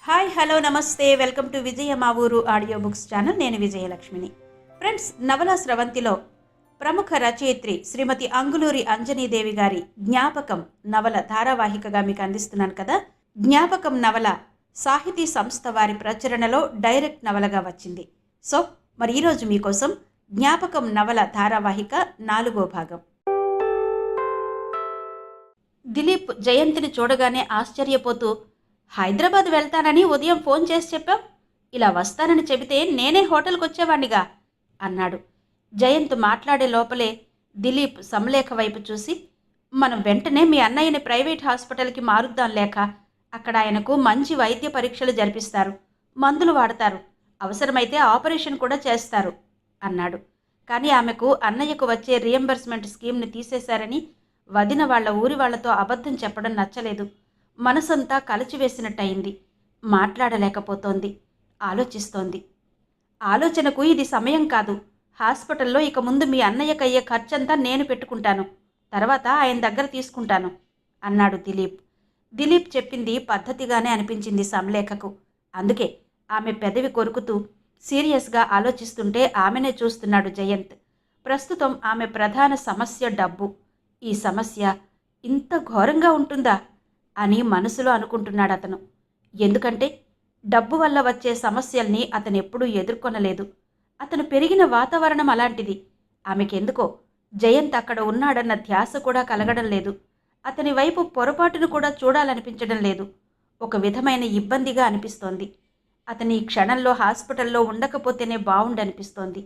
Hi hello నమస్తే welcome to విజయ మా ఊరు ఆడియో బుక్స్ ఛానల్. నేను విజయలక్ష్మిని. ఫ్రెండ్స్, నవల స్రవంతిలో ప్రముఖ రచయిత్రి శ్రీమతి అంగులూరి అంజనీదేవి గారి జ్ఞాపకం నవల ధారావాహికగా మీకు అందిస్తున్నాను కదా. జ్ఞాపకం నవల సాహితీ సంస్థ వారి ప్రచురణలో డైరెక్ట్ నవలగా వచ్చింది. సో మరి ఈరోజు మీకోసం జ్ఞాపకం నవల ధారావాహిక 4వ భాగం. దిలీప్ జయంతిని చూడగానే ఆశ్చర్యపోతూ, హైదరాబాద్ వెళ్తానని ఉదయం ఫోన్ చేసి చెప్పావు, ఇలా వస్తానని చెబితే నేనే హోటల్కి వచ్చేవాణ్ణిగా అన్నాడు. జయంత్ మాట్లాడే లోపలే దిలీప్ సమలేఖ వైపు చూసి, మనం వెంటనే మీ అన్నయ్యని ప్రైవేట్ హాస్పిటల్కి మారుద్దాం, లేక అక్కడ ఆయనకు మంచి వైద్య పరీక్షలు జరిపిస్తారు, మందులు వాడతారు, అవసరమైతే ఆపరేషన్ కూడా చేస్తారు అన్నాడు. కానీ ఆమెకు అన్నయ్యకు వచ్చే రియంబర్స్మెంట్ స్కీమ్ని తీసేశారని వదిన వాళ్ళ ఊరి వాళ్లతో అబద్ధం చెప్పడం నచ్చలేదు. మనసంతా కలచివేసినట్టయింది. మాట్లాడలేకపోతోంది. ఆలోచిస్తోంది. ఆలోచనకు ఇది సమయం కాదు. హాస్పిటల్లో ఇక ముందు మీ అన్నయ్యకయ్యే ఖర్చంతా నేను పెట్టుకుంటాను, తర్వాత ఆయన దగ్గర తీసుకుంటాను అన్నాడు దిలీప్. దిలీప్ చెప్పింది పద్ధతిగానే అనిపించింది సమలేఖకు. అందుకే ఆమె పెదవి కొరుకుతూ సీరియస్గా ఆలోచిస్తుంటే ఆమెనే చూస్తున్నాడు జయంత్. ప్రస్తుతం ఆమె ప్రధాన సమస్య డబ్బు. ఈ సమస్య ఇంత ఘోరంగా ఉంటుందా అని మనసులో అనుకుంటున్నాడు అతను. ఎందుకంటే డబ్బు వల్ల వచ్చే సమస్యల్ని అతను ఎప్పుడూ ఎదుర్కొనలేదు. అతను పెరిగిన వాతావరణం అలాంటిది. ఆమెకెందుకో జయంత్ అక్కడ ఉన్నాడన్న ధ్యాస కూడా కలగడం లేదు. అతని వైపు పొరపాటును కూడా చూడాలనిపించడం లేదు. ఒక విధమైన ఇబ్బందిగా అనిపిస్తోంది. అతని ఈ క్షణంలో హాస్పిటల్లో ఉండకపోతేనే బావుండనిపిస్తోంది.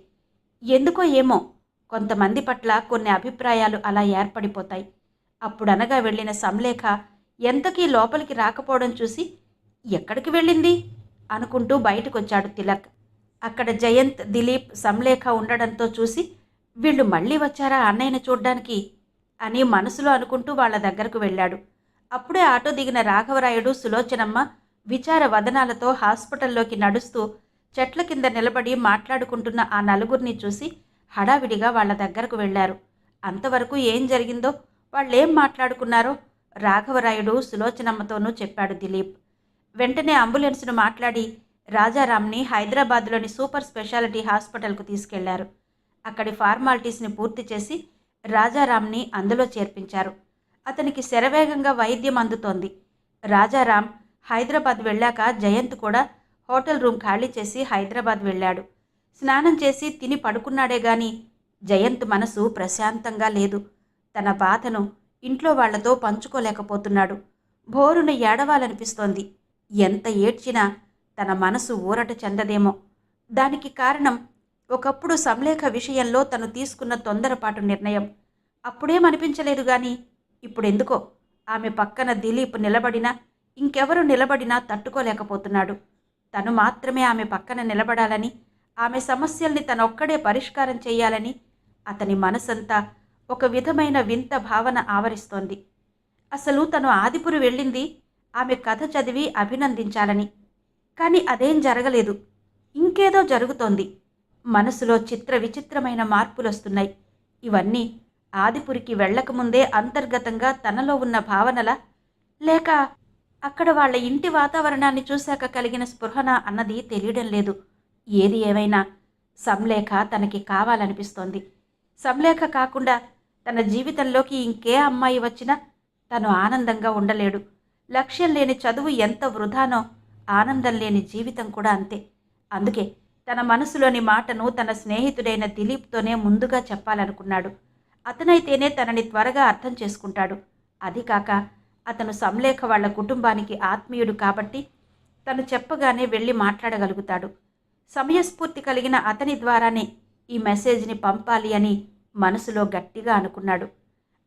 ఎందుకో ఏమో కొంతమంది పట్ల కొన్ని అభిప్రాయాలు అలా ఏర్పడిపోతాయి. అప్పుడనగా వెళ్ళిన సమలేఖ ఎంతకీ లోపలికి రాకపోవడం చూసి, ఎక్కడికి వెళ్ళింది అనుకుంటూ బయటకొచ్చాడు తిలక్. అక్కడ జయంత్, దిలీప్, సమలేఖ ఉండడంతో చూసి, వీళ్ళు మళ్ళీ వచ్చారా అన్నయ్యని చూడ్డానికి అని మనసులో అనుకుంటూ వాళ్ళ దగ్గరకు వెళ్ళాడు. అప్పుడే ఆటో దిగిన రాఘవరాయుడు, సులోచనమ్మ విచార వదనాలతో హాస్పిటల్లోకి నడుస్తూ చెట్ల కింద నిలబడి మాట్లాడుకుంటున్న ఆ నలుగురిని చూసి హడావిడిగా వాళ్ళ దగ్గరకు వెళ్ళారు. అంతవరకు ఏం జరిగిందో, వాళ్ళేం మాట్లాడుకున్నారో రాఘవరాయుడు సులోచనమ్మతోనూ చెప్పాడు దిలీప్. వెంటనే అంబులెన్స్ను మాట్లాడి రాజారాంని హైదరాబాద్లోని సూపర్ స్పెషాలిటీ హాస్పిటల్కు తీసుకెళ్లారు. అక్కడి ఫార్మాలిటీస్ని పూర్తి చేసి రాజారాంని అందులో చేర్పించారు. అతనికి శరవేగంగా వైద్యం అందుతోంది. రాజారాం హైదరాబాద్ వెళ్ళాక జయంత్ కూడా హోటల్ రూమ్ ఖాళీ చేసి హైదరాబాద్ వెళ్ళాడు. స్నానం చేసి తిని పడుకున్నాడే గాని జయంత్ మనసు ప్రశాంతంగా లేదు. తన బాధను ఇంట్లో వాళ్లతో పంచుకోలేకపోతున్నాడు. భోరున ఏడవాలనిపిస్తోంది. ఎంత ఏడ్చినా తన మనసు ఊరట చెందదేమో. దానికి కారణం ఒకప్పుడు సమలేఖ విషయంలో తను తీసుకున్న తొందరపాటు నిర్ణయం. అప్పుడేమనిపించలేదు గాని ఇప్పుడెందుకో ఆమె పక్కన దిలీప్ నిలబడినా, ఇంకెవరు నిలబడినా తట్టుకోలేకపోతున్నాడు. తను మాత్రమే ఆమె పక్కన నిలబడాలని, ఆమె సమస్యల్ని తనొక్కడే పరిష్కారం చేయాలని అతని మనసంతా ఒక విధమైన వింత భావన ఆవరిస్తోంది. అసలు తను ఆదిపురి వెళ్ళింది ఆమె కథ చదివి అభినందించాలని. కానీ అదేం జరగలేదు. ఇంకేదో జరుగుతోంది. మనసులో చిత్ర విచిత్రమైన మార్పులొస్తున్నాయి. ఇవన్నీ ఆదిపురికి వెళ్ళకముందే అంతర్గతంగా తనలో ఉన్న భావనలా, లేక అక్కడ వాళ్ళ ఇంటి వాతావరణాన్ని చూశాక కలిగిన స్పృహన అన్నది తెలియడం లేదు. ఏది ఏమైనా సమలేఖ తనకి కావాలనిపిస్తోంది. సమలేఖ కాకుండా తన జీవితంలోకి ఇంకే అమ్మాయి వచ్చినా తను ఆనందంగా ఉండలేడు. లక్ష్యం లేని చదువు ఎంత వృధానో ఆనందం లేని జీవితం కూడా అంతే. అందుకే తన మనసులోని మాటను తన స్నేహితుడైన దిలీప్తోనే ముందుగా చెప్పాలనుకున్నాడు. అతనైతేనే తనని త్వరగా అర్థం చేసుకుంటాడు. అది కాక అతను సమలేఖ వాళ్ళ కుటుంబానికి ఆత్మీయుడు కాబట్టి తను చెప్పగానే వెళ్ళి మాట్లాడగలుగుతాడు. సమయస్ఫూర్తి కలిగిన అతని ద్వారానే ఈ మెసేజ్ని పంపాలి అని మనసులో గట్టిగా అనుకున్నాడు.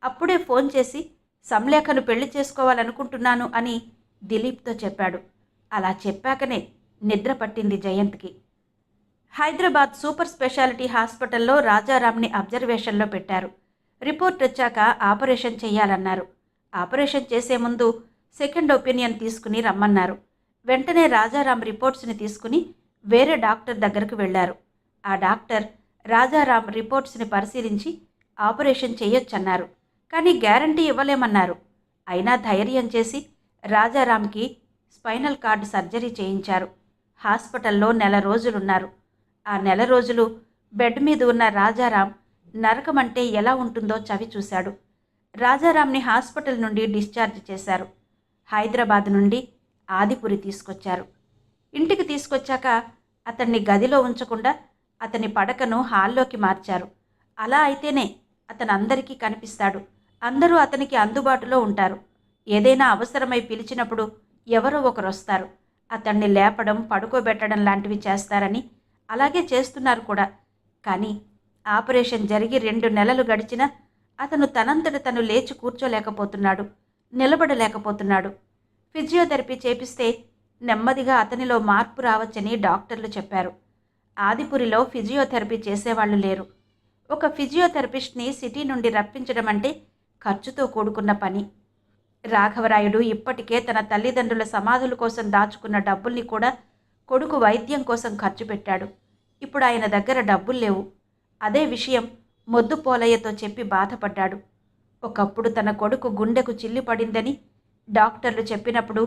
అప్పుడే ఫోన్ చేసి సమలేఖను పెళ్లి చేసుకోవాలనుకుంటున్నాను అని దిలీప్తో చెప్పాడు. అలా చెప్పాకనే నిద్ర పట్టింది జయంత్కి. హైదరాబాద్ సూపర్ స్పెషాలిటీ హాస్పిటల్లో రాజారాంని అబ్జర్వేషన్లో పెట్టారు. రిపోర్ట్ వచ్చాక ఆపరేషన్ చేయాలన్నారు. ఆపరేషన్ చేసే ముందు సెకండ్ ఒపీనియన్ తీసుకుని రమ్మన్నారు. వెంటనే రాజారాం రిపోర్ట్స్ని తీసుకుని వేరే డాక్టర్ దగ్గరకు వెళ్లారు. ఆ డాక్టర్ రాజారాం రిపోర్ట్స్ని పరిశీలించి ఆపరేషన్ చేయొచ్చన్నారు. కానీ గ్యారంటీ ఇవ్వలేమన్నారు. అయినా ధైర్యం చేసి రాజారాంకి స్పైనల్ కార్డ్ సర్జరీ చేయించారు. హాస్పిటల్లో నెల రోజులున్నారు. ఆ నెల రోజులు బెడ్ మీద ఉన్న రాజారాం నరకమంటే ఎలా ఉంటుందో చవి చూశాడు. రాజారాంని హాస్పిటల్ నుండి డిశ్చార్జ్ చేశారు. హైదరాబాద్ నుండి ఆదిపురి తీసుకొచ్చారు. ఇంటికి తీసుకొచ్చాక అతన్ని గదిలో ఉంచకుండా అతని పడకను హాల్లోకి మార్చారు. అలా అయితేనే అతను అందరికీ కనిపిస్తాడు. అందరూ అతనికి అందుబాటులో ఉంటారు. ఏదైనా అవసరమై పిలిచినప్పుడు ఎవరో ఒకరు వస్తారు. అతన్ని లేపడం, పడుకోబెట్టడం లాంటివి చేస్తారని అలాగే చేస్తున్నారు కూడా. కానీ ఆపరేషన్ జరిగి 2 నెలలు గడిచినా అతను తనంతట తను లేచి కూర్చోలేకపోతున్నాడు, నిలబడలేకపోతున్నాడు. ఫిజియోథెరపీ చేపిస్తే నెమ్మదిగా అతనిలో మార్పు రావచ్చని డాక్టర్లు చెప్పారు. ఆదిపురిలో ఫిజియోథెరపీ చేసేవాళ్లు లేరు. ఒక ఫిజియోథెరపిస్ట్ని సిటీ నుండి రప్పించడం అంటే ఖర్చుతో కూడుకున్న పని. రాఘవరాయుడు ఇప్పటికే తన తల్లిదండ్రుల సమాధుల కోసం దాచుకున్న డబ్బుల్ని కూడా కొడుకు వైద్యం కోసం ఖర్చు పెట్టాడు. ఇప్పుడు ఆయన దగ్గర డబ్బులు లేవు. అదే విషయం మొద్దు పోలయ్యతో చెప్పి బాధపడ్డాడు. ఒకప్పుడు తన కొడుకు గుండెకు చిల్లి పడిందని డాక్టర్లు చెప్పినప్పుడు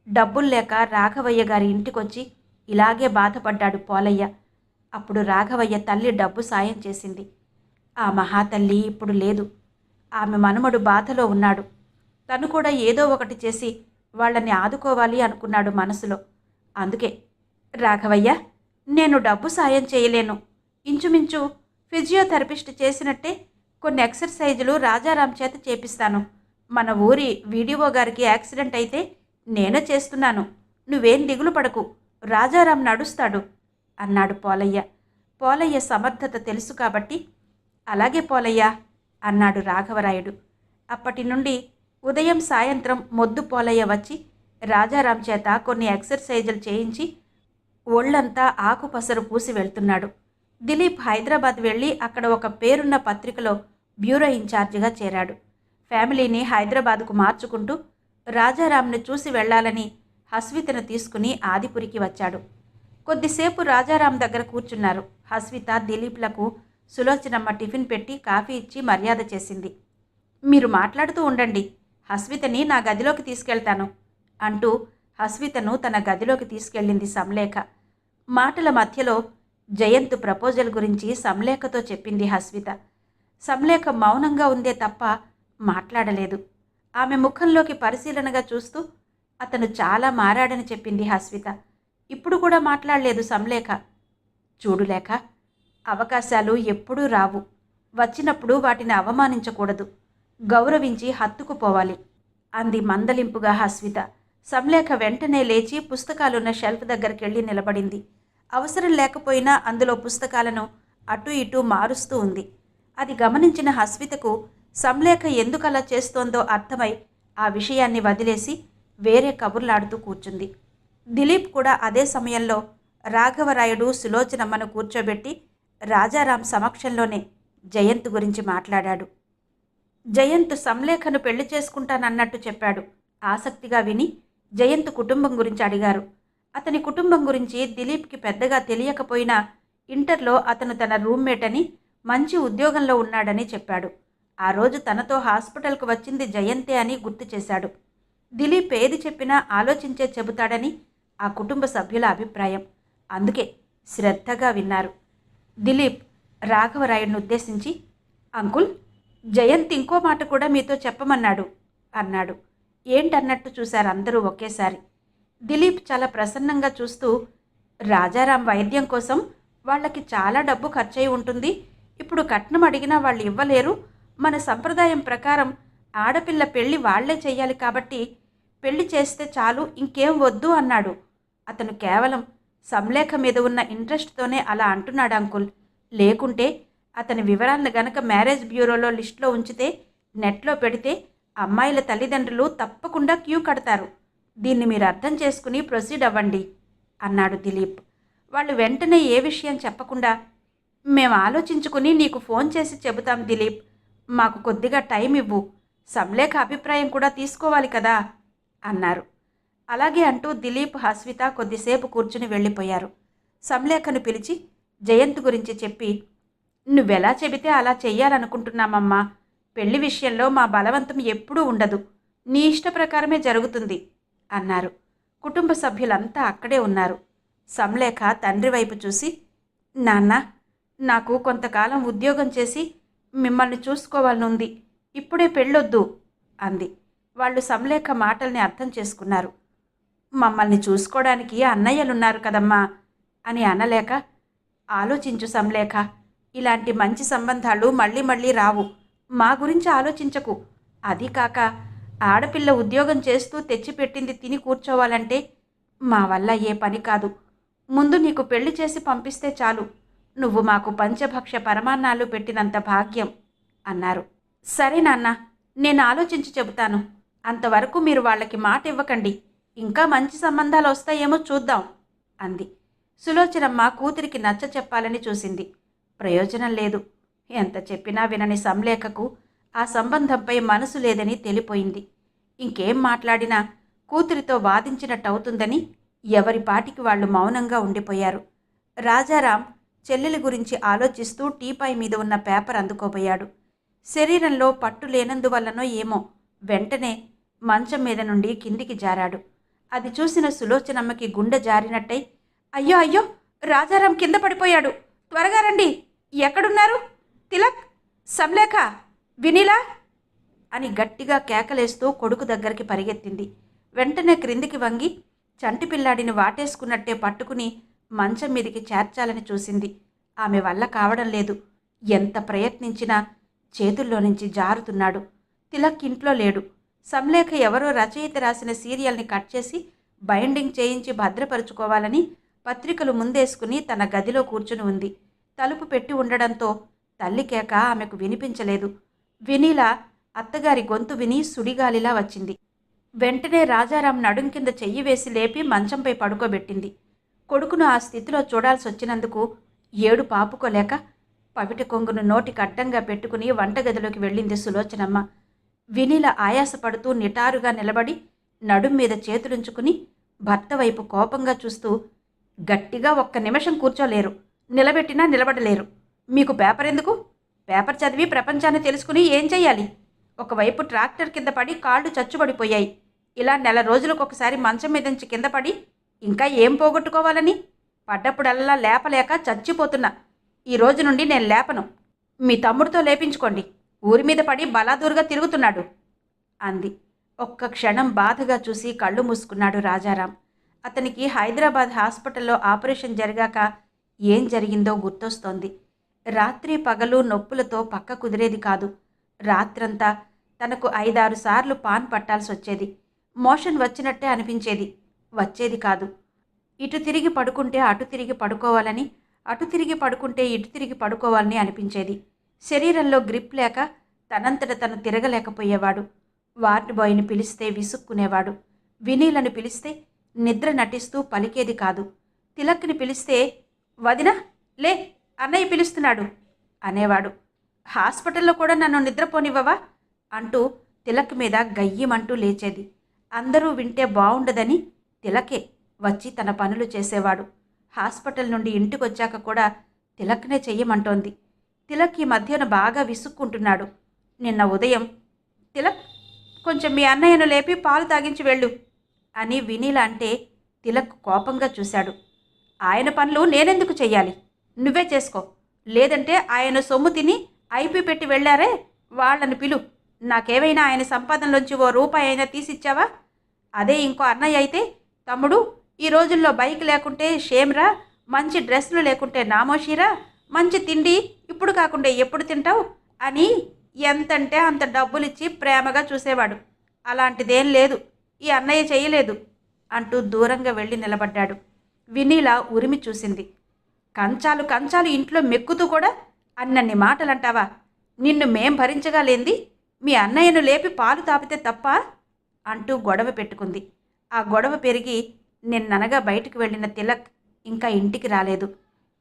డబ్బులు లేక రాఘవయ్య గారి ఇంటికొచ్చి ఇలాగే బాధపడ్డాడు పోలయ్య. అప్పుడు రాఘవయ్య తల్లి డబ్బు సాయం చేసింది. ఆ మహాతల్లి ఇప్పుడు లేదు. ఆమె మనుమడు బాధలో ఉన్నాడు. తను కూడా ఏదో ఒకటి చేసి వాళ్ళని ఆదుకోవాలి అనుకున్నాడు మనసులో. అందుకే, రాఘవయ్య, నేను డబ్బు సాయం చేయలేను. ఇంచుమించు ఫిజియోథెరపిస్ట్ చేసినట్టే కొన్ని ఎక్సర్సైజులు రాజారాం చేత చేపిస్తాను. మన ఊరి వీడియో గారికి యాక్సిడెంట్ అయితే నేనే చేస్తున్నాను. నువ్వేం దిగులు పడకు, రాజారాం నడుస్తాడు అన్నాడు పోలయ్య. పోలయ్య సమర్థత తెలుసు కాబట్టి, అలాగే పోలయ్య అన్నాడు రాఘవరాయుడు. అప్పటి నుండి ఉదయం సాయంత్రం మొద్దు పోలయ్య వచ్చి రాజారాం చేత కొన్ని ఎక్సర్సైజులు చేయించి ఒళ్ళంతా ఆకుపసరు పూసి వెళ్తున్నాడు. దిలీప్ హైదరాబాద్ వెళ్ళి అక్కడ ఒక పేరున్న పత్రికలో బ్యూరో ఇన్ఛార్జిగా చేరాడు. ఫ్యామిలీని హైదరాబాద్కు మార్చుకుంటూ రాజారాంను చూసి వెళ్లాలని హస్వితను తీసుకుని ఆదిపురికి వచ్చాడు. కొద్దిసేపు రాజారాం దగ్గర కూర్చున్నారు. హస్విత దిలీప్లకు సులోచనమ్మ టిఫిన్ పెట్టి కాఫీ ఇచ్చి మర్యాద చేసింది. మీరు మాట్లాడుతూ ఉండండి, హస్వితని నా గదిలోకి తీసుకెళ్తాను అంటూ హస్వితను తన గదిలోకి తీసుకెళ్ళింది సంలేఖ. మాటల మధ్యలో జయంత్ ప్రపోజల్ గురించి సంలేఖతో చెప్పింది హస్విత. సంలేఖ మౌనంగా ఉందే తప్ప మాట్లాడలేదు. ఆమె ముఖంలోకి పరిశీలనగా చూస్తూ అతను చాలా మారాడని చెప్పింది హస్విత. ఇప్పుడు కూడా మాట్లాడలేదు సంలేఖ. చూడులేఖ, అవకాశాలు ఎప్పుడూ రావు. వచ్చినప్పుడు వాటిని అవమానించకూడదు, గౌరవించి హత్తుకుపోవాలి అంది మందలింపుగా హస్విత. సంలేఖ వెంటనే లేచి పుస్తకాలున్న షెల్ఫ్ దగ్గరికి నిలబడింది. అవసరం లేకపోయినా అందులో పుస్తకాలను అటు ఇటు మారుస్తూ ఉంది. అది గమనించిన హస్వితకు సంలేఖ ఎందుకలా చేస్తోందో అర్థమై ఆ విషయాన్ని వదిలేసి వేరే కబుర్లాడుతూ కూర్చుంది. దిలీప్ కూడా అదే సమయంలో రాఘవరాయుడు సులోచనమ్మను కూర్చోబెట్టి రాజారాం సమక్షంలోనే జయంత్ గురించి మాట్లాడాడు. జయంత్ సంలేఖను పెళ్లి చేసుకుంటానన్నట్టు చెప్పాడు. ఆసక్తిగా విని జయంత్ కుటుంబం గురించి అడిగారు. అతని కుటుంబం గురించి దిలీప్కి పెద్దగా తెలియకపోయినా ఇంటర్లో అతను తన రూమ్మేట్ అని, మంచి ఉద్యోగంలో ఉన్నాడని చెప్పాడు. ఆ రోజు తనతో హాస్పిటల్కు వచ్చింది జయంతే అని గుర్తు చేశాడు. దిలీప్ ఏది చెప్పినా ఆలోచించే చెబుతాడని ఆ కుటుంబ సభ్యుల అభిప్రాయం. అందుకే శ్రద్ధగా విన్నారు. దిలీప్ రాఘవరాయుడిని ఉద్దేశించి, అంకుల్, జయంత్ ఇంకో మాట కూడా మీతో చెప్పమన్నాడు అన్నాడు. ఏంటన్నట్టు చూశారు అందరూ ఒకేసారి. దిలీప్ చాలా ప్రసన్నంగా చూస్తూ, రాజారాం వైద్యం కోసం వాళ్ళకి చాలా డబ్బు ఖర్చయి ఉంటుంది. ఇప్పుడు కట్నం అడిగినా వాళ్ళు ఇవ్వలేరు. మన సంప్రదాయం ప్రకారం ఆడపిల్ల పెళ్లి వాళ్లే చెయ్యాలి కాబట్టి పెళ్లి చేస్తే చాలు, ఇంకేం వద్దు అన్నాడు. అతను కేవలం సంలేఖ మీద ఉన్న ఇంట్రెస్ట్తోనే అలా అంటున్నాడు అంకుల్. లేకుంటే అతని వివరాలను గనక మ్యారేజ్ బ్యూరోలో లిస్టులో ఉంచితే, నెట్లో పెడితే అమ్మాయిల తల్లిదండ్రులు తప్పకుండా క్యూ కడతారు. దీన్ని మీరు అర్థం చేసుకుని ప్రొసీడ్ అవ్వండి అన్నాడు దిలీప్. వాళ్ళు వెంటనే ఏ విషయం చెప్పకుండా, మేము ఆలోచించుకుని నీకు ఫోన్ చేసి చెబుతాం దిలీప్, మాకు కొద్దిగా టైం ఇవ్వు, సంలేఖ అభిప్రాయం కూడా తీసుకోవాలి కదా అన్నారు. అలాగే అంటూ దిలీప్, హస్విత కొద్దిసేపు కూర్చుని వెళ్ళిపోయారు. సంలేఖను పిలిచి జయంత్ గురించి చెప్పి, నువ్వెలా చెబితే అలా చెయ్యాలనుకుంటున్నామమ్మా. పెళ్లి విషయంలో మా బలవంతం ఎప్పుడూ ఉండదు, నీ ఇష్ట ప్రకారమే జరుగుతుంది అన్నారు. కుటుంబ సభ్యులంతా అక్కడే ఉన్నారు. సంలేఖ తండ్రి వైపు చూసి, నాన్న, నాకు కొంతకాలం ఉద్యోగం చేసి మిమ్మల్ని చూసుకోవాలనుంది. ఇప్పుడే పెళ్ళొద్దు అంది. వాళ్ళు సంలేఖ మాటల్ని అర్థం చేసుకున్నారు. మమ్మల్ని చూసుకోవడానికి అన్నయ్యలున్నారు కదమ్మా అని అనలేక, ఆలోచించు సంలేఖ, ఇలాంటి మంచి సంబంధాలు మళ్ళీ మళ్ళీ రావు. మా గురించి ఆలోచించకు. అది కాక ఆడపిల్ల ఉద్యోగం చేస్తూ తెచ్చిపెట్టింది తిని కూర్చోవాలంటే మా వల్ల ఏ పని కాదు. ముందు నీకు పెళ్లి చేసి పంపిస్తే చాలు. నువ్వు మాకు పంచభక్ష పరమాన్నాలు పెట్టినంత భాగ్యం అన్నారు. సరే నాన్న, నేను ఆలోచించి చెబుతాను. అంతవరకు మీరు వాళ్ళకి మాట ఇవ్వకండి. ఇంకా మంచి సంబంధాలు వస్తాయేమో చూద్దాం అంది. సులోచనమ్మ కూతురికి నచ్చ చెప్పాలని చూసింది. ప్రయోజనం లేదు. ఎంత చెప్పినా వినని సంలేఖకు ఆ సంబంధంపై మనసు లేదని తెలిపోయింది. ఇంకేం మాట్లాడినా కూతురితో వాదించినట్టవుతుందని ఎవరి పాటికి వాళ్ళు మౌనంగా ఉండిపోయారు. రాజారాం చెల్లెలి గురించి ఆలోచిస్తూ టీపాయ్ మీద ఉన్న పేపర్ అందుకోబోయాడు. శరీరంలో పట్టు లేనందువల్లనో ఏమో వెంటనే మంచం మీద నుండి కిందికి జారాడు. అది చూసిన సులోచనమ్మకి గుండె జారినట్టయి, అయ్యో అయ్యో, రాజారాం కింద పడిపోయాడు, త్వరగా రండి, ఎక్కడున్నారు? తిలక్, సంలేఖ, వినీలా అని గట్టిగా కేకలేస్తూ కొడుకు దగ్గరికి పరిగెత్తింది. వెంటనే క్రిందికి వంగి చంటి పిల్లాడిని వాటేసుకున్నట్టే పట్టుకుని మంచం మీదికి చేర్చాలని చూసింది. ఆమె వల్ల కావడం లేదు. ఎంత ప్రయత్నించినా చేతుల్లో నుంచి జారుతున్నాడు. తిలక్ ఇంట్లో లేడు. సంలేఖ ఎవరో రచయిత రాసిన సీరియల్ని కట్ చేసి బైండింగ్ చేయించి భద్రపరుచుకోవాలని పత్రికలు ముందేసుకుని తన గదిలో కూర్చుని ఉంది. తలుపు పెట్టి ఉండడంతో తల్లి కేక ఆమెకు వినిపించలేదు. వినీల అత్తగారి గొంతు విని సుడిగాలిలా వచ్చింది. వెంటనే రాజారాం నడుం కింద చెయ్యి వేసి లేపి మంచంపై పడుకోబెట్టింది. కొడుకును ఆ స్థితిలో చూడాల్సి వచ్చినందుకు ఏడు పాపుకోలేక పవిట కొంగును నోటికి అడ్డంగా పెట్టుకుని వంటగదిలోకి వెళ్ళింది సులోచనమ్మ. వినీల ఆయాసపడుతూ నిటారుగా నిలబడి నడుం మీద చేతులుంచుకుని భర్త వైపు కోపంగా చూస్తూ, గట్టిగా ఒక్క నిమిషం కూర్చోలేరు, నిలబెట్టినా నిలబడలేరు. మీకు పేపర్ ఎందుకు? పేపర్ చదివి ప్రపంచాన్ని తెలుసుకుని ఏం చెయ్యాలి? ఒకవైపు ట్రాక్టర్ కింద పడి కాళ్ళు చచ్చుబడిపోయాయి. ఇలా నెల రోజులకు ఒకసారి మంచం మీద నుంచి కింద పడి ఇంకా ఏం పోగొట్టుకోవాలని? పడ్డప్పుడల్లా లేపలేక చచ్చిపోతున్నా. ఈ రోజు నుండి నేను లేపను. మీ తమ్ముడితో లేపించుకోండి. ఊరి మీద పడి బలాదూరుగా తిరుగుతున్నాడు అంది. ఒక్క క్షణం బాధగా చూసి కళ్ళు మూసుకున్నాడు రాజారాం. అతనికి హైదరాబాద్ హాస్పిటల్లో ఆపరేషన్ జరిగాక ఏం జరిగిందో గుర్తొస్తోంది. రాత్రి పగలు నొప్పులతో పక్క కుదిరేది కాదు. రాత్రంతా తనకు 5-6 సార్లు పాన్ పట్టాల్సి వచ్చేది. మోషన్ వచ్చినట్టే అనిపించేది. వచ్చేది కాదు. ఇటు తిరిగి పడుకుంటే అటు తిరిగి పడుకోవాలని, అటు తిరిగి పడుకుంటే ఇటు తిరిగి పడుకోవాలని అనిపించేది. శరీరంలో గ్రిప్ లేక తనంతట తను తిరగలేకపోయేవాడు. వార్డ్ బాయ్ని పిలిస్తే విసుక్కునేవాడు. వినీలను పిలిస్తే నిద్ర నటిస్తూ పలికేది కాదు. తిలక్ని పిలిస్తే, వదినా లే, అన్నయ్య పిలుస్తున్నాడు అనేవాడు. హాస్పిటల్లో కూడా నన్ను నిద్రపోనివ్వవా అంటూ తిలక్ మీద గయ్యమంటూ లేచేది. అందరూ వింటే బావుండదని తిలకే వచ్చి తన పనులు చేసేవాడు. హాస్పిటల్ నుండి ఇంటికొచ్చాక కూడా తిలక్నే చెయ్యమంటోంది. తిలక్ ఈ మధ్యన బాగా విసుక్కుంటున్నాడు. నిన్న ఉదయం, తిలక్, కొంచెం మీ అన్నయ్యను లేపి పాలు తాగించి వెళ్ళు అని వినీల అంటే తిలక్ కోపంగా చూశాడు. ఆయన పనులు నేనెందుకు చెయ్యాలి? నువ్వే చేసుకో. లేదంటే ఆయన సొమ్ము తిని ఐపీ పెట్టి వెళ్ళారే, వాళ్ళని పిలు. నాకేమైనా ఆయన సంపాదనలోంచి ఓ రూపాయి అయినా తీసిచ్చావా? అదే ఇంకో అన్నయ్య అయితే, తమ్ముడు, ఈ రోజుల్లో బైక్ లేకుంటే షేమ్రా, మంచి డ్రెస్సులు లేకుంటే నామోషీరా, మంచి తిండి ఇప్పుడు కాకుండా ఎప్పుడు తింటావు అని ఎంతంటే అంత డబ్బులిచ్చి ప్రేమగా చూసేవాడు. అలాంటిదేం లేదు, ఈ అన్నయ్య చేయలేదు అంటూ దూరంగా వెళ్ళి నిలబడ్డాడు. వినీల ఉరిమి చూసింది. కంచాలు కంచాలు ఇంట్లో మెక్కుతూ కూడా అన్నన్ని మాటలంటావా? నిన్ను మేం భరించగా లేంది మీ అన్నయ్యను లేపి పాలు తాపితే తప్ప అంటూ గొడవ పెట్టుకుంది. ఆ గొడవ పెరిగి నిన్ననగా బయటికి వెళ్ళిన తిలక్ ఇంకా ఇంటికి రాలేదు.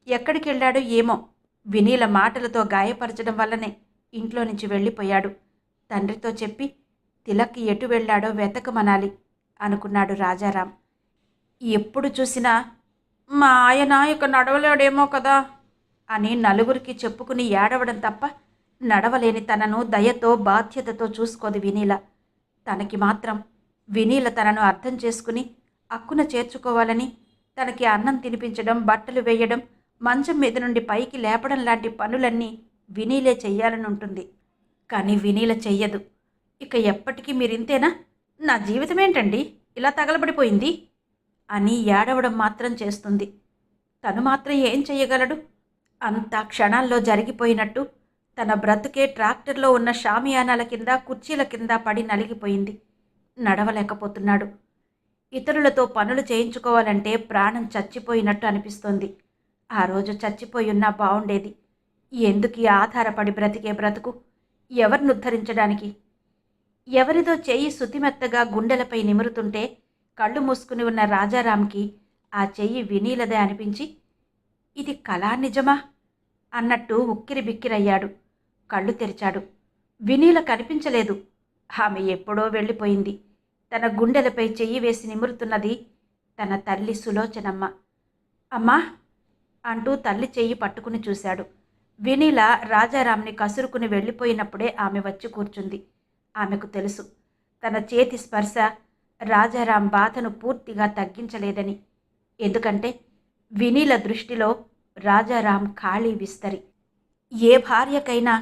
ఎక్కడికి వెళ్ళాడో ఏమో. వినీల మాటలతో గాయపరచడం వల్లనే ఇంట్లో నుంచి వెళ్ళిపోయాడు. తండ్రితో చెప్పి తిలక్ ఎటు వెళ్ళాడో వెతకమనాలి అనుకున్నాడు రాజారాం. ఎప్పుడు చూసినా మా ఆయన ఇక నడవలేడేమో కదా అని నలుగురికి చెప్పుకుని ఏడవడం తప్ప నడవలేని తనను దయతో బాధ్యతతో చూసుకోదు వినీల. తనకి మాత్రం వినీల తనను అర్థం చేసుకుని అక్కున చేర్చుకోవాలని, తనకి అన్నం తినిపించడం, బట్టలు వేయడం, మంచం మీద నుండి పైకి లేపడం లాంటి పనులన్నీ వినీలే చెయ్యాలని ఉంటుంది. కానీ వినీల చెయ్యదు. ఇక ఎప్పటికీ మీరింతేనా? నా జీవితమేంటండి ఇలా తగలబడిపోయింది అని ఏడవడం మాత్రం చేస్తుంది. తను మాత్రం ఏం చెయ్యగలడు? అంతా క్షణాల్లో జరిగిపోయినట్టు తన బ్రతుకే ట్రాక్టర్లో ఉన్న షామియానాల కింద, కుర్చీల కింద పడి నలిగిపోయింది. నడవలేకపోతున్నాడు. ఇతరులతో పనులు చేయించుకోవాలంటే ప్రాణం చచ్చిపోయినట్టు అనిపిస్తోంది. ఆ రోజు చచ్చిపోయున్నా బావుండేది. ఎందుకీ ఆధారపడి బ్రతికే బ్రతుకు? ఎవరిని ఉద్ధరించడానికి? ఎవరిదో చెయ్యి శుతిమెత్తగా గుండెలపై నిమురుతుంటే కళ్ళు మూసుకుని ఉన్న రాజారాంకి ఆ చెయ్యి వినీలదే అనిపించి, ఇది కళా నిజమా అన్నట్టు ఉక్కిరి బిక్కిరయ్యాడు. కళ్ళు తెరిచాడు. వినీల కనిపించలేదు. ఆమె ఎప్పుడో వెళ్ళిపోయింది. తన గుండెలపై చెయ్యి వేసి నిమురుతున్నది తన తల్లి సులోచనమ్మ. అమ్మా అంటూ తల్లి చెయ్యి పట్టుకుని చూశాడు. వినీల రాజారాంని కసురుకుని వెళ్ళిపోయినప్పుడే ఆమె వచ్చి కూర్చుంది. ఆమెకు తెలుసు తన చేతి స్పర్శ రాజారాం బాధను పూర్తిగా తగ్గించలేదని. ఎందుకంటే వినీల దృష్టిలో రాజారాం ఖాళీ విస్తరి. ఏ భార్యకైనా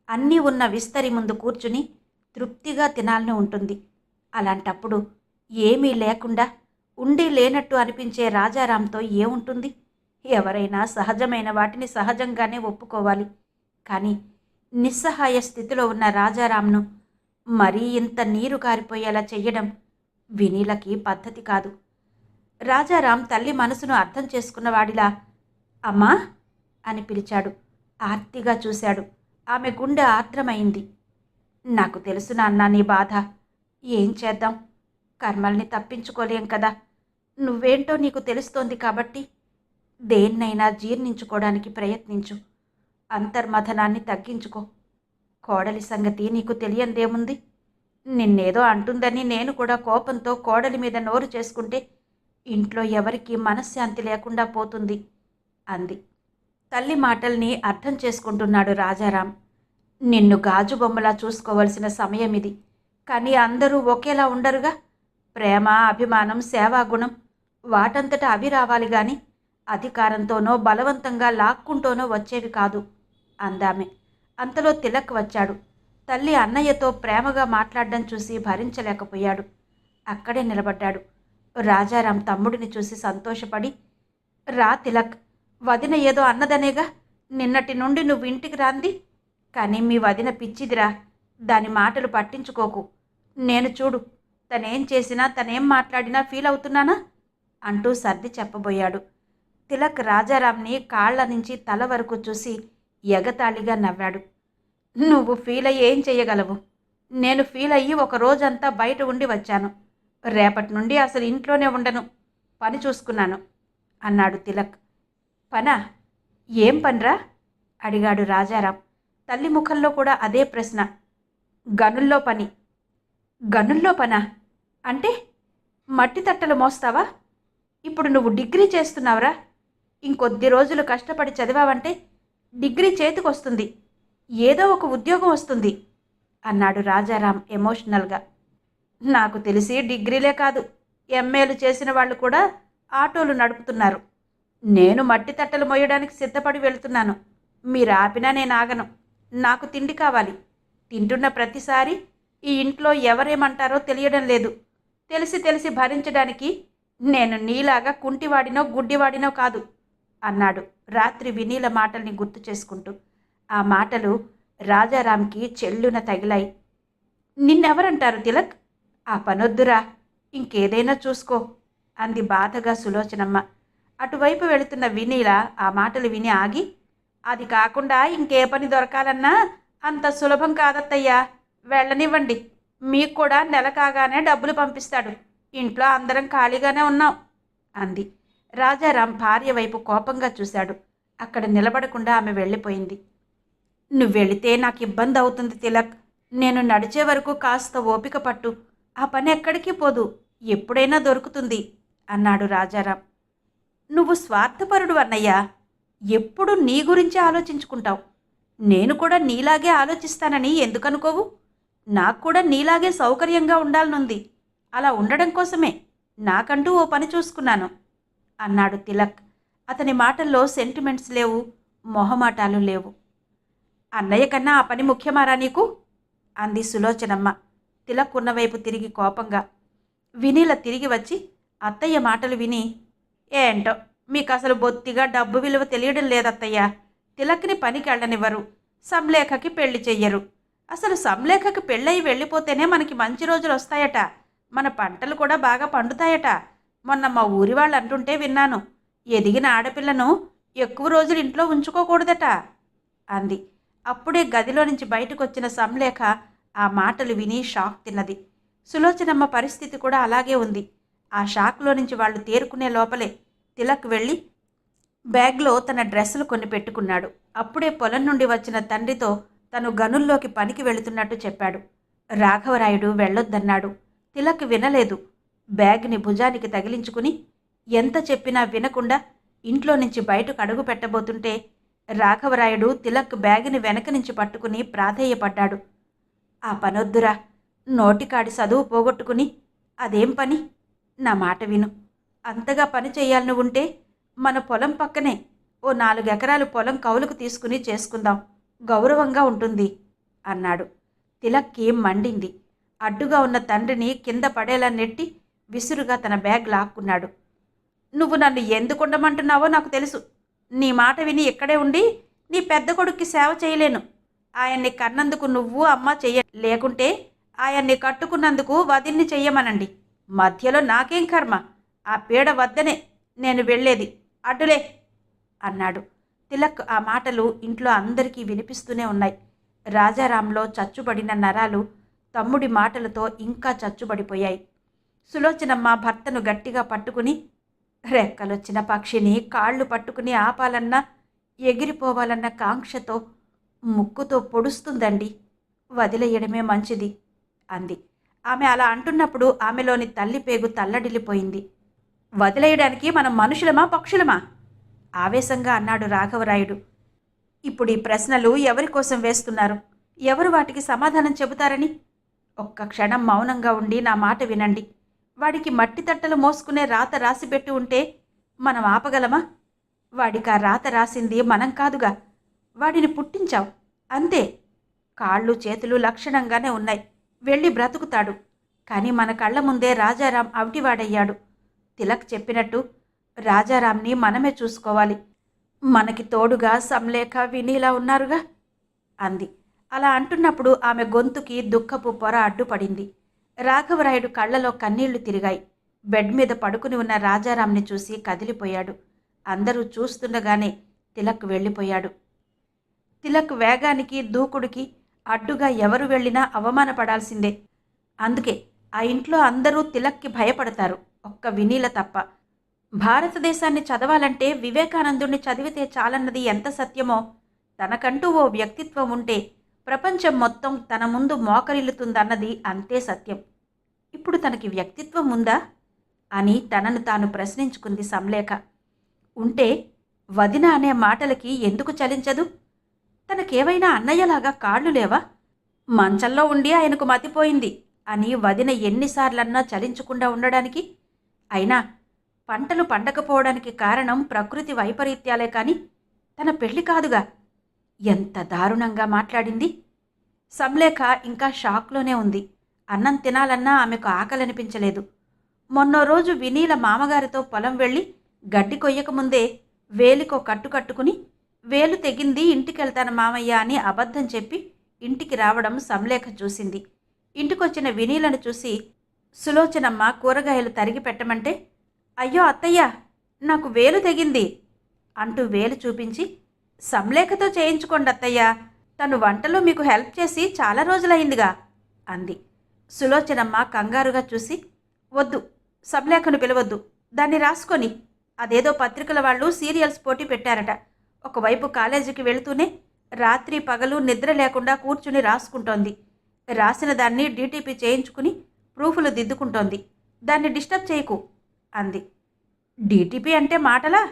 అన్నీ ఉన్న విస్తరి ముందు కూర్చుని తృప్తిగా తినాలని ఉంటుంది. అలాంటప్పుడు ఏమీ లేకుండా, ఉండి లేనట్టు అనిపించే రాజారాంతో ఏముంటుంది? ఎవరైనా సహజమైన వాటిని సహజంగానే ఒప్పుకోవాలి. కానీ నిస్సహాయ స్థితిలో ఉన్న రాజారాంను మరీ ఇంత నీరు కారిపోయేలా చెయ్యడం వినీలకి పద్ధతి కాదు. రాజారాం తల్లి మనసును అర్థం చేసుకున్నవాడిలా అమ్మా అని పిలిచాడు. ఆర్తిగా చూశాడు. ఆమె గుండె ఆర్ద్రమైంది. నాకు తెలుసు నాన్న నీ బాధ. ఏం చేద్దాం? కర్మల్ని తప్పించుకోలేం కదా. నువ్వేంటో నీకు తెలుస్తోంది కాబట్టి దేన్నైనా జీర్ణించుకోవడానికి ప్రయత్నించు. అంతర్మథనాన్ని తగ్గించుకో. కోడలి సంగతి నీకు తెలియందేముంది? నిన్నేదో అంటుందని నేను కూడా కోపంతో కోడలి మీద నోరు చేసుకుంటే ఇంట్లో ఎవరికీ మనశ్శాంతి లేకుండా పోతుంది అంది. తల్లి మాటల్ని అర్థం చేసుకుంటున్నాడు రాజారాం. నిన్ను గాజు బొమ్మలా చూసుకోవలసిన సమయం ఇది. కానీ అందరూ ఒకేలా ఉండరుగా. ప్రేమ, అభిమానం, సేవాగుణం వాటంతటా అవి రావాలి గాని అధికారంతోనో బలవంతంగా లాక్కుంటోనో వచ్చేవి కాదు అందామె. అంతలో తిలక్ వచ్చాడు. తల్లి అన్నయ్యతో ప్రేమగా మాట్లాడడం చూసి భరించలేకపోయాడు. అక్కడే నిలబడ్డాడు. రాజారాం తమ్ముడిని చూసి సంతోషపడి, రా తిలక్, వదిన ఏదో అన్నదనేగా నిన్నటి నుండి నువ్వు ఇంటికి రాంది. కానీ మీ వదిన పిచ్చిదిరా, దాని మాటలు పట్టించుకోకు. నేను చూడు, తనేం చేసినా తనేం మాట్లాడినా ఫీల్ అవుతున్నానా అంటూ సర్ది చెప్పబోయాడు. తిలక్ రాజారాంని కాళ్ల నుంచి తల వరకు చూసి ఎగతాళిగా నవ్వాడు. నువ్వు ఫీల్ అయ్యి ఏం చెయ్యగలవు? నేను ఫీల్ అయ్యి ఒక రోజంతా బయట ఉండి వచ్చాను. రేపటి నుండి అసలు ఇంట్లోనే ఉండను. పని చూసుకున్నాను అన్నాడు తిలక్. పనా? ఏం పనిరా అడిగాడు రాజారాం. తల్లి ముఖంలో కూడా అదే ప్రశ్న. గనుల్లో పని. గనుల్లో పనా? అంటే మట్టి తట్టలు మోస్తావా? ఇప్పుడు నువ్వు డిగ్రీ చేస్తున్నావురా. ఇంకొద్ది రోజులు కష్టపడి చదివావంటే డిగ్రీ చేతికొస్తుంది, ఏదో ఒక ఉద్యోగం వస్తుంది అన్నాడు రాజారాం ఎమోషనల్గా. నాకు తెలిసి డిగ్రీలే కాదు, ఎంఏలు చేసిన వాళ్ళు కూడా ఆటోలు నడుపుతున్నారు. నేను మట్టి తట్టలు మోయడానికి సిద్ధపడి వెళుతున్నాను. మీరు ఆపినా నేను ఆగను. నాకు తిండి కావాలి. తింటున్న ప్రతిసారి ఈ ఇంట్లో ఎవరేమంటారో తెలియడం లేదు. తెలిసి తెలిసి భరించడానికి నేను నీలాగా కుంటివాడినో గుడ్డివాడినో కాదు అన్నాడు రాత్రి వినీల మాటల్ని గుర్తు చేసుకుంటూ. ఆ మాటలు రాజారాంకి చెల్లున తగిలాయి. నిన్నెవరంటారు తిలక్? ఆ పనొద్దురా, ఇంకేదైనా చూసుకో అంది బాధగా సులోచనమ్మ. అటువైపు వెళుతున్న వినీల ఆ మాటలు విని ఆగి, అది కాకుండా ఇంకే పని దొరకాలన్నా అంత సులభం కాదత్తయ్యా, వెళ్ళనివ్వండి. మీకు కూడా నెల కాగానే డబ్బులు పంపిస్తాడు. ఇంట్లో అందరం ఖాళీగానే ఉన్నాం అంది. రాజారాం భార్య వైపు కోపంగా చూశాడు. అక్కడ నిలబడకుండా ఆమె వెళ్ళిపోయింది. నువ్వెళితే నాకు ఇబ్బంది అవుతుంది తిలక్. నేను నడిచే వరకు కాస్త ఓపిక పట్టు. ఆ పని ఎక్కడికి పోదు, ఎప్పుడైనా దొరుకుతుంది అన్నాడు రాజారాం. నువ్వు స్వార్థపరుడు అన్నయ్యా. ఎప్పుడు నీ గురించి ఆలోచించుకుంటావు. నేను కూడా నీలాగే ఆలోచిస్తానని ఎందుకనుకోవు? నాకు కూడా నీలాగే సౌకర్యంగా ఉండాలనుంది. అలా ఉండడం కోసమే నాకంటూ ఓ పని చూసుకున్నాను అన్నాడు తిలక్. అతని మాటల్లో సెంటిమెంట్స్ లేవు, మొహమాటాలు లేవు. అన్నయ్య కన్నా ఆ పని ముఖ్యమారా నీకు అంది సులోచనమ్మ తిలక్ ఉన్నవైపు తిరిగి కోపంగా. వినీల తిరిగి వచ్చి అత్తయ్య మాటలు విని, ఏంటో మీకు అసలు బొత్తిగా డబ్బు విలువ తెలియడం లేదత్తయ్య. తిలక్ని పనికి వెళ్ళనివ్వరు, సంలేఖకి పెళ్లి చెయ్యరు. అసలు సంలేఖకి పెళ్ళయి వెళ్ళిపోతేనే మనకి మంచి రోజులు వస్తాయట, మన పంటలు కూడా బాగా పండుతాయట. మొన్న మా ఊరి వాళ్ళు అంటుంటే విన్నాను, ఎదిగిన ఆడపిల్లను ఎక్కువ రోజులు ఇంట్లో ఉంచుకోకూడదట అంది. అప్పుడే గదిలో నుంచి బయటకొచ్చిన సంలేఖ ఆ మాటలు విని షాక్ తిన్నది. సులోచనమ్మ పరిస్థితి కూడా అలాగే ఉంది. ఆ షాక్లో నుంచి వాళ్ళు తేరుకునే లోపలే తిలక్ వెళ్ళి బ్యాగ్లో తన డ్రెస్సులు కొన్ని పెట్టుకున్నాడు. అప్పుడే పొలం నుండి వచ్చిన తండ్రితో తను గనుల్లోకి పనికి వెళుతున్నట్టు చెప్పాడు. రాఘవరాయుడు వెళ్ళొద్దన్నాడు. తిలక్ వినలేదు. బ్యాగ్ని భుజానికి తగిలించుకుని ఎంత చెప్పినా వినకుండా ఇంట్లో నుంచి బయటకు అడుగు పెట్టబోతుంటే రాఘవరాయుడు తిలక్ బ్యాగుని వెనక నుంచి పట్టుకుని ప్రాధేయపడ్డాడు. ఆ పనొద్దురా, నోటికాడి చదువు పోగొట్టుకుని అదేం పని? నా మాట విను. అంతగా పని చేయాలని ఉంటే మన పొలం పక్కనే ఓ 4 ఎకరాలు పొలం కౌలుకు తీసుకుని చేసుకుందాం, గౌరవంగా ఉంటుంది అన్నాడు. తిలక్కి మండింది. అడ్డుగా ఉన్న తండ్రిని కింద పడేలా నెట్టి విసురుగా తన బ్యాగ్ లాక్కున్నాడు. నువ్వు నన్ను ఎందుకుండమంటున్నావో నాకు తెలుసు. నీ మాట విని ఇక్కడే ఉండి నీ పెద్ద కొడుక్కి సేవ చేయలేను. ఆయన్ని కన్నందుకు నువ్వు అమ్మ చెయ్య, లేకుంటే ఆయన్ని కట్టుకున్నందుకు వదిన్ని చెయ్యమనండి. మధ్యలో నాకేం కర్మ? ఆ పీడ వద్దనే నేను వెళ్ళేది. అడ్డులే అన్నాడు. తిలక్ ఆ మాటలు ఇంట్లో అందరికీ వినిపిస్తూనే ఉన్నాయి. రాజారాంలో చచ్చుబడిన నరాలు తమ్ముడి మాటలతో ఇంకా చచ్చుబడిపోయాయి. సులోచనమ్మ భర్తను గట్టిగా పట్టుకుని, రెక్కలొచ్చిన పక్షిని కాళ్ళు పట్టుకుని ఆపాలన్నా ఎగిరిపోవాలన్న కాంక్షతో ముక్కుతో పొడుస్తుందండి, వదిలేయడమే మంచిది అంది. ఆమె అలా అంటున్నప్పుడు ఆమెలోని తల్లి పేగు తల్లడిల్లిపోయింది. వదిలేయడానికి మనం మనుషులమా పక్షులమా? ఆవేశంగా అన్నాడు రాఘవరాయుడు. ఇప్పుడు ఈ ప్రశ్నలు ఎవరి కోసం వేస్తున్నారు? ఎవరు వాటికి సమాధానం చెబుతారని? ఒక్క క్షణం మౌనంగా ఉండి నా మాట వినండి. వాడికి మట్టి తట్టలు మోసుకునే రాత రాసిపెట్టి ఉంటే మనం ఆపగలమా? వాడికి ఆ రాత రాసింది మనం కాదుగా. వాడిని పుట్టించావు అంతే. కాళ్ళు చేతులు లక్షణంగానే ఉన్నాయి, వెళ్ళి బ్రతుకుతాడు. కానీ మన కళ్ళ ముందే రాజారాం అవిటివాడయ్యాడు. తిలక్ చెప్పినట్టు రాజారాంని మనమే చూసుకోవాలి. మనకి తోడుగా సంలేఖ వినీలా ఉన్నారుగా అంది. అలా అంటున్నప్పుడు ఆమె గొంతుకి దుఃఖపు పొర అడ్డుపడింది. రాఘవరాయుడు కళ్ళలో కన్నీళ్లు తిరిగాయి. బెడ్ మీద పడుకుని ఉన్న రాజారాంని చూసి కదిలిపోయాడు. అందరూ చూస్తుండగానే తిలక్ వెళ్ళిపోయాడు. తిలక్ వేగానికి దూకుడికి అడ్డుగా ఎవరు వెళ్ళినా అవమానపడాల్సిందే. అందుకే ఆ ఇంట్లో అందరూ తిలక్కి భయపడతారు, ఒక్క వినీల తప్ప. భారతదేశాన్ని చదవాలంటే వివేకానందుణ్ణి చదివితే చాలన్నది ఎంత సత్యమో, తనకంటూ ఓ వ్యక్తిత్వం ఉంటే ప్రపంచం మొత్తం తన ముందు మోకరిల్లుతుందన్నది అంతే సత్యం. ఇప్పుడు తనకి వ్యక్తిత్వం ఉందా అని తనను తాను ప్రశ్నించుకుంది సంలేఖ. ఉంటే వదిన అనే మాటలకి ఎందుకు చలించదు? తనకేవైనా అన్నయ్యలాగా కాళ్ళు లేవా? మంచంలో ఉండి ఆయనకు మతిపోయింది అని వదిన ఎన్నిసార్లన్నా చలించకుండా ఉండడానికి? అయినా పంటలు పండకపోవడానికి కారణం ప్రకృతి వైపరీత్యాలే కాని తన పెళ్లి కాదుగా. ఎంత దారుణంగా మాట్లాడింది! సంలేఖ ఇంకా షాక్లోనే ఉంది. అన్నం తినాలన్నా ఆమెకు ఆకలనిపించలేదు. మొన్నో రోజు వినీల మామగారితో పొలం వెళ్ళి గడ్డి కొయ్యకముందే వేలికో కట్టు కట్టుకుని, వేలు తెగింది ఇంటికెళ్తాను మామయ్య అని అబద్ధం చెప్పి ఇంటికి రావడం సంలేఖ చూసింది. ఇంటికొచ్చిన వినీలను చూసి సులోచనమ్మ కూరగాయలు తరిగి పెట్టమంటే, అయ్యో అత్తయ్య, నాకు వేలు తెగింది అంటూ వేలు చూపించి, సంలేఖతో చేయించుకోండి అత్తయ్య, తను వంటలో మీకు హెల్ప్ చేసి చాలా రోజులైందిగా అంది. సులోచనమ్మ కంగారుగా చూసి, వద్దు, సంలేఖను పిలవద్దు, దాన్ని రాసుకొని. అదేదో పత్రికల వాళ్ళు సీరియల్స్ పోటీ పెట్టారట. ఒకవైపు కాలేజీకి వెళుతూనే రాత్రి పగలు నిద్ర లేకుండా కూర్చుని రాసుకుంటోంది. రాసిన దాన్ని డీటీపీ చేయించుకుని ప్రూఫ్లు దిద్దుకుంటోంది. దాన్ని డిస్టర్బ్ చేయకు అంది. డీటీపీ అంటే మాటలా?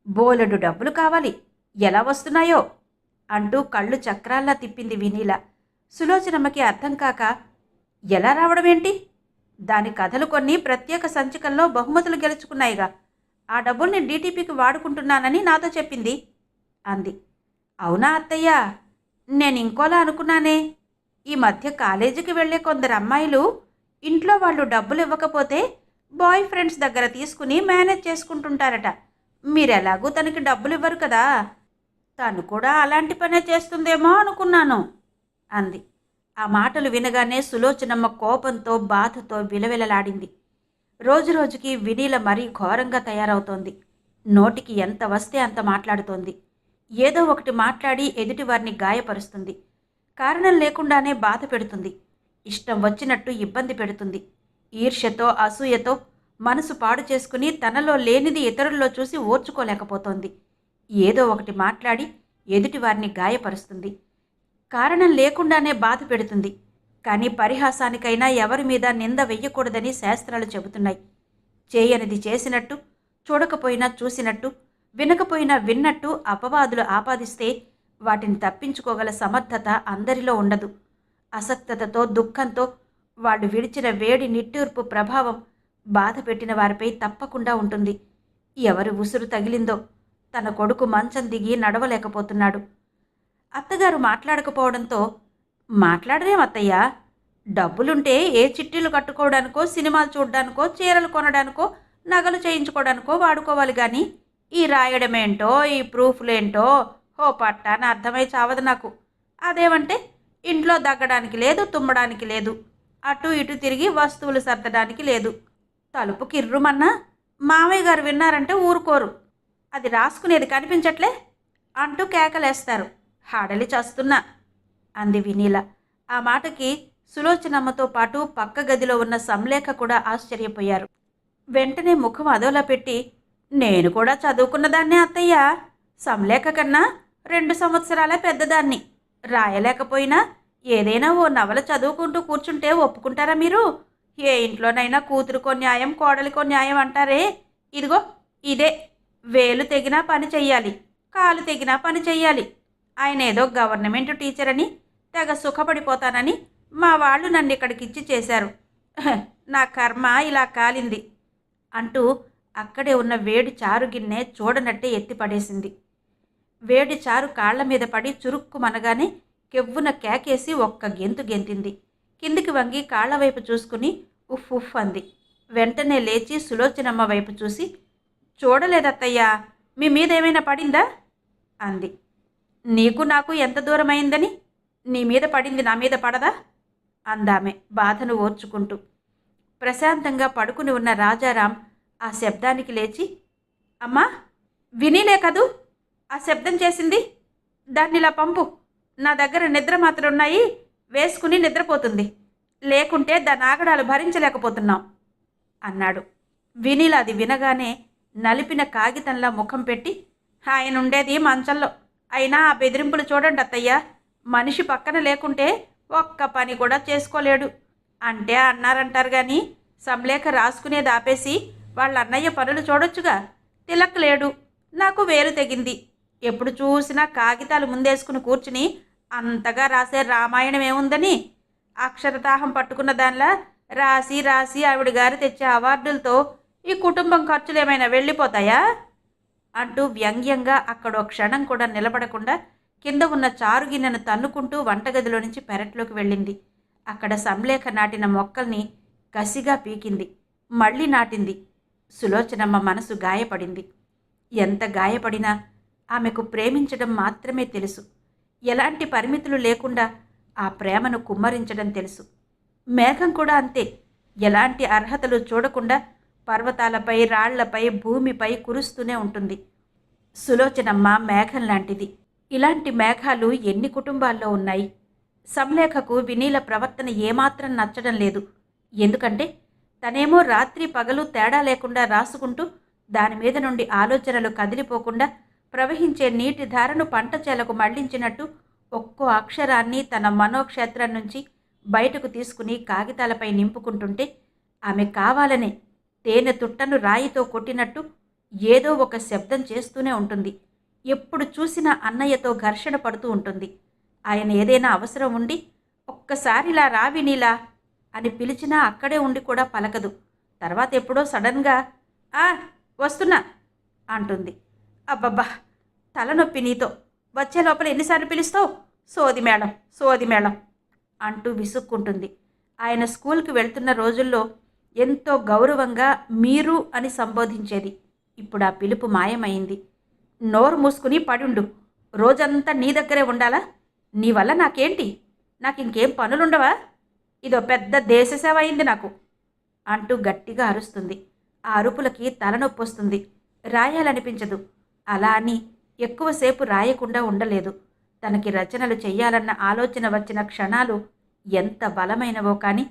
బోలెడు డబ్బులు కావాలి, ఎలా వస్తున్నాయో అంటూ కళ్ళు చక్రాల్లా తిప్పింది వినీల. సులోచనమ్మకి అర్థం కాక, ఎలా రావడమేంటి? దాని కథలు కొన్ని ప్రత్యేక సంచికల్లో బహుమతులు గెలుచుకున్నాయిగా. ఆ డబ్బుల్ని డీటీపీకి వాడుకుంటున్నానని నాతో చెప్పింది అంది. అవునా అత్తయ్య? నేను ఇంకోలా అనుకున్నానే. ఈ మధ్య కాలేజీకి వెళ్ళే కొందరు అమ్మాయిలు ఇంట్లో వాళ్ళు డబ్బులు ఇవ్వకపోతే బాయ్ ఫ్రెండ్స్ దగ్గర తీసుకుని మేనేజ్ చేసుకుంటుంటారట. మీరెలాగూ తనకి డబ్బులు ఇవ్వరు కదా, తను కూడా అలాంటి పనే చేస్తుందేమో అనుకున్నాను అంది. ఆ మాటలు వినగానే సులోచనమ్మ కోపంతో బాధతో విలవిలలాడింది. రోజురోజుకి వినీల మరీ ఘోరంగా తయారవుతోంది. నోటికి ఎంత వస్తే అంత మాట్లాడుతోంది. ఏదో ఒకటి మాట్లాడి ఎదుటివారిని గాయపరుస్తుంది. కారణం లేకుండానే బాధ పెడుతుంది. ఇష్టం వచ్చినట్టు ఇబ్బంది పెడుతుంది. ఈర్ష్యతో అసూయతో మనసు పాడు చేసుకుని తనలో లేనిది ఇతరుల్లో చూసి ఓర్చుకోలేకపోతోంది. ఏదో ఒకటి మాట్లాడి ఎదుటివారిని గాయపరుస్తుంది. కారణం లేకుండానే బాధ పెడుతుంది. కానీ పరిహాసానికైనా ఎవరి మీద నింద వెయ్యకూడదని శాస్త్రాలు చెబుతున్నాయి. చేయనిది చేసినట్టు, చూడకపోయినా చూసినట్టు, వినకపోయినా విన్నట్టు అపవాదులు ఆపాదిస్తే వాటిని తప్పించుకోగల సమర్థత అందరిలో ఉండదు. అసక్తతతో దుఃఖంతో వాళ్ళు విడిచిన వేడి నిట్టూర్పు ప్రభావం బాధ పెట్టిన వారిపై తప్పకుండా ఉంటుంది. ఎవరి ఉసురు తగిలిందో తన కొడుకు మంచం దిగి నడవలేకపోతున్నాడు. అత్తగారు మాట్లాడకపోవడంతో, మాట్లాడరేమత్తయ్యా, డబ్బులుంటే ఏ చిట్టీలు కట్టుకోవడానికో, సినిమాలు చూడడానికో, చీరలు కొనడానికో, నగలు చేయించుకోవడానికో వాడుకోవాలి కానీ ఈ రాయడమేంటో, ఈ ప్రూఫ్లేంటో ఓ పట్టాన అర్థమై చావదు నాకు. అదేమంటే ఇంట్లో దగ్గడానికి లేదు, తుమ్మడానికి లేదు, అటు ఇటు తిరిగి వస్తువులు సర్దడానికి లేదు. తలుపు కిర్రుమన్నా మామయ్య గారు విన్నారంటే ఊరుకోరు. అది రాసుకునేది కనిపించట్లే అంటూ కేకలేస్తారు. హాడలి చస్తున్నా అంది వినీల. ఆ మాటకి సులోచనమ్మతో పాటు పక్క గదిలో ఉన్న సంలేఖ కూడా ఆశ్చర్యపోయారు. వెంటనే ముఖం అదోలా పెట్టి, నేను కూడా చదువుకున్నదాన్నే అత్తయ్య. సంలేఖ కన్నా 2 సంవత్సరాల పెద్దదాన్ని. రాయలేకపోయినా ఏదైనా ఓ నవల చదువుకుంటూ కూర్చుంటే ఒప్పుకుంటారా మీరు? ఏ ఇంట్లోనైనా కూతురుకో న్యాయం, కోడలికో న్యాయం అంటారే, ఇదిగో ఇదే. వేలు తెగినా పని చెయ్యాలి, కాలు తెగినా పని చెయ్యాలి. ఆయన ఏదో గవర్నమెంట్ టీచర్ అని తెగ సుఖపడిపోతానని మా వాళ్ళు నన్ను ఇక్కడికిచ్చి చేశారు. నా కర్మ ఇలా కాలింది అంటూ అక్కడే ఉన్న వేడి చారు గిన్నె చూడనట్టే ఎత్తిపడేసింది. వేడి చారు కాళ్ల మీద పడి చురుక్కుమనగానే కెవ్వున కేకేసి ఒక్క గెంతు గెంతింది. కిందికి వంగి కాళ్ల వైపు చూసుకుని ఉఫ్ ఉఫ్ అంది. వెంటనే లేచి సులోచనమ్మ వైపు చూసి, చూడలేదత్తయ్యా, మీ మీదేమైనా పడిందా అంది. నీకు నాకు ఎంత దూరమైందని? నీ మీద పడింది నా మీద పడదా అందామె బాధను ఓర్చుకుంటూ. ప్రశాంతంగా పడుకుని ఉన్న రాజారాం ఆ శబ్దానికి లేచి, అమ్మా, వినీలే కదూ ఆ శబ్దం చేసింది, దాన్నిలా పంపు. నా దగ్గర నిద్ర మాత్రలున్నాయి, వేసుకుని నిద్రపోతుంది. లేకుంటే దాని ఆగడాలు భరించలేకపోతున్నాం అన్నాడు. వినీల అది వినగానే నలిపిన కాగితంలా ముఖం పెట్టి, ఆయన ఉండేది మంచంలో, అయినా ఆ బెదిరింపులు చూడండి అత్తయ్య, మనిషి పక్కన లేకుంటే ఒక్క పని కూడా చేసుకోలేడు అంటే అన్నారంటారు కానీ సంలేఖ రాసుకునేది ఆపేసి వాళ్ళ అన్నయ్య పనులు చూడొచ్చుగా. తిలక్ లేడు, నాకు వేలు తెగింది. ఎప్పుడు చూసినా కాగితాలు ముందేసుకుని కూర్చుని అంతగా రాసే రామాయణం ఏముందని, అక్షరదాహం పట్టుకున్న దానిలా రాసి రాసి ఆవిడ గారు తెచ్చే అవార్డులతో ఈ కుటుంబం ఖర్చులు ఏమైనా వెళ్ళిపోతాయా అంటూ వ్యంగ్యంగా అక్కడో క్షణం కూడా నిలబడకుండా కింద ఉన్న చారు గిన్నెను తన్నుకుంటూ వంటగదిలో నుంచి పెరట్లోకి వెళ్ళింది. అక్కడ సంలేఖ నాటిన మొక్కల్ని కసిగా పీకింది, మళ్ళీ నాటింది. సులోచనమ్మ మనసు గాయపడింది. ఎంత గాయపడినా ఆమెకు ప్రేమించడం మాత్రమే తెలుసు. ఎలాంటి పరిమితులు లేకుండా ఆ ప్రేమను కుమ్మరించడం తెలుసు. మేఘం కూడా అంతే. ఎలాంటి అర్హతలు చూడకుండా పర్వతాలపై, రాళ్లపై, భూమిపై కురుస్తూనే ఉంటుంది. సులోచనమ్మ మేఘం లాంటిది. ఇలాంటి మేఘాలు ఎన్ని కుటుంబాల్లో ఉన్నాయి. సంలేఖకు వినీల ప్రవర్తన ఏమాత్రం నచ్చడం లేదు. ఎందుకంటే తనేమో రాత్రి పగలు తేడా లేకుండా రాసుకుంటూ దాని మీద నుండి ఆలోచనలు కదిలిపోకుండా ప్రవహించే నీటి ధారను పంట చేలకు మళ్లించినట్టు ఒక్కో అక్షరాన్ని తన మనోక్షేత్రం నుంచి బయటకు తీసుకుని కాగితాలపై నింపుకుంటుంటే ఆమె కావాలనే తేనె తుట్టను రాయితో కొట్టినట్టు ఏదో ఒక శబ్దం చేస్తూనే ఉంటుంది. ఎప్పుడు చూసినా అన్నయ్యతో ఘర్షణ పడుతూ ఉంటుంది. ఆయన ఏదైనా అవసరం ఉండి ఒక్కసారిలా రా వినీలా అని పిలిచినా అక్కడే ఉండి కూడా పలకదు. తర్వాత ఎప్పుడో సడన్గా ఆ వస్తున్నా అంటుంది. అబ్బబ్బా, తలనొప్పి నీతో, వచ్చే లోపల ఎన్నిసార్లు పిలుస్తావు, సోది మేడం సోది మేడం అంటూ విసుక్కుంటుంది. ఆయన స్కూల్కి వెళ్తున్న రోజుల్లో ఎంతో గౌరవంగా మీరు అని సంబోధించేది. ఇప్పుడు ఆ పిలుపు మాయమైంది. నోరు మూసుకుని పడుండు, రోజంతా నీ దగ్గరే ఉండాలా? నీ వల్ల నాకేంటి? నాకు ఇంకేం పనులుండవా? ఇదో పెద్ద దేశసేవ అయింది నాకు అంటూ గట్టిగా అరుస్తుంది. ఆ అరుపులకి తలనొప్పొస్తుంది. రాయాలనిపించదు. అలా అని ఎక్కువసేపు రాయకుండా ఉండలేదు. తనకి రచనలు చెయ్యాలన్న ఆలోచన వచ్చిన క్షణాలు ఎంత బలమైనవో కానీ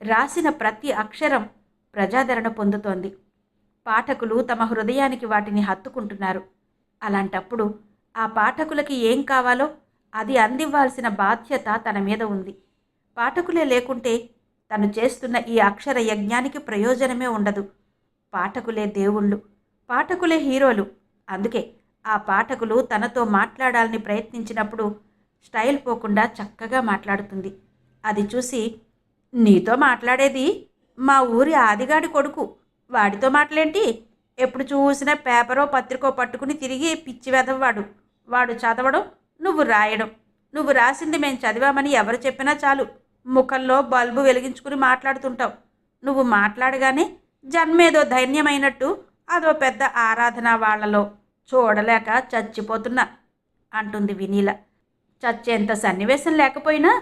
రాసిన ప్రతి అక్షరం ప్రజాదరణ పొందుతోంది. పాఠకులు తమ హృదయానికి వాటిని హత్తుకుంటున్నారు. అలాంటప్పుడు ఆ పాఠకులకి ఏం కావాలో అది అందివ్వాల్సిన బాధ్యత తన మీద ఉంది. పాఠకులే లేకుంటే తను చేస్తున్న ఈ అక్షర యజ్ఞానికి ప్రయోజనమే ఉండదు. పాఠకులే దేవుళ్ళు, పాఠకులే హీరోలు. అందుకే ఆ పాఠకులు తనతో మాట్లాడాలని ప్రయత్నించినప్పుడు స్టైల్ పోకుండా చక్కగా మాట్లాడుతుంది. అది చూసి, నీతో మాట్లాడేది మా ఊరి ఆదిగాడి కొడుకు, వాడితో మాటలేంటి? ఎప్పుడు చూసినా పేపరో పత్రికో పట్టుకుని తిరిగి పిచ్చి వెదవ్వాడు. వాడు చదవడం, నువ్వు రాయడం. నువ్వు రాసింది మేం చదివామని ఎవరు చెప్పినా చాలు, ముఖంలో బల్బు వెలిగించుకుని మాట్లాడుతుంటావు. నువ్వు మాట్లాడగానే జన్మేదో ధైర్యమైనట్టు అదో పెద్ద ఆరాధన వాళ్లలో, చూడలేక చచ్చిపోతున్నా అంటుంది వినీల. చచ్చేంత సన్నివేశం లేకపోయినా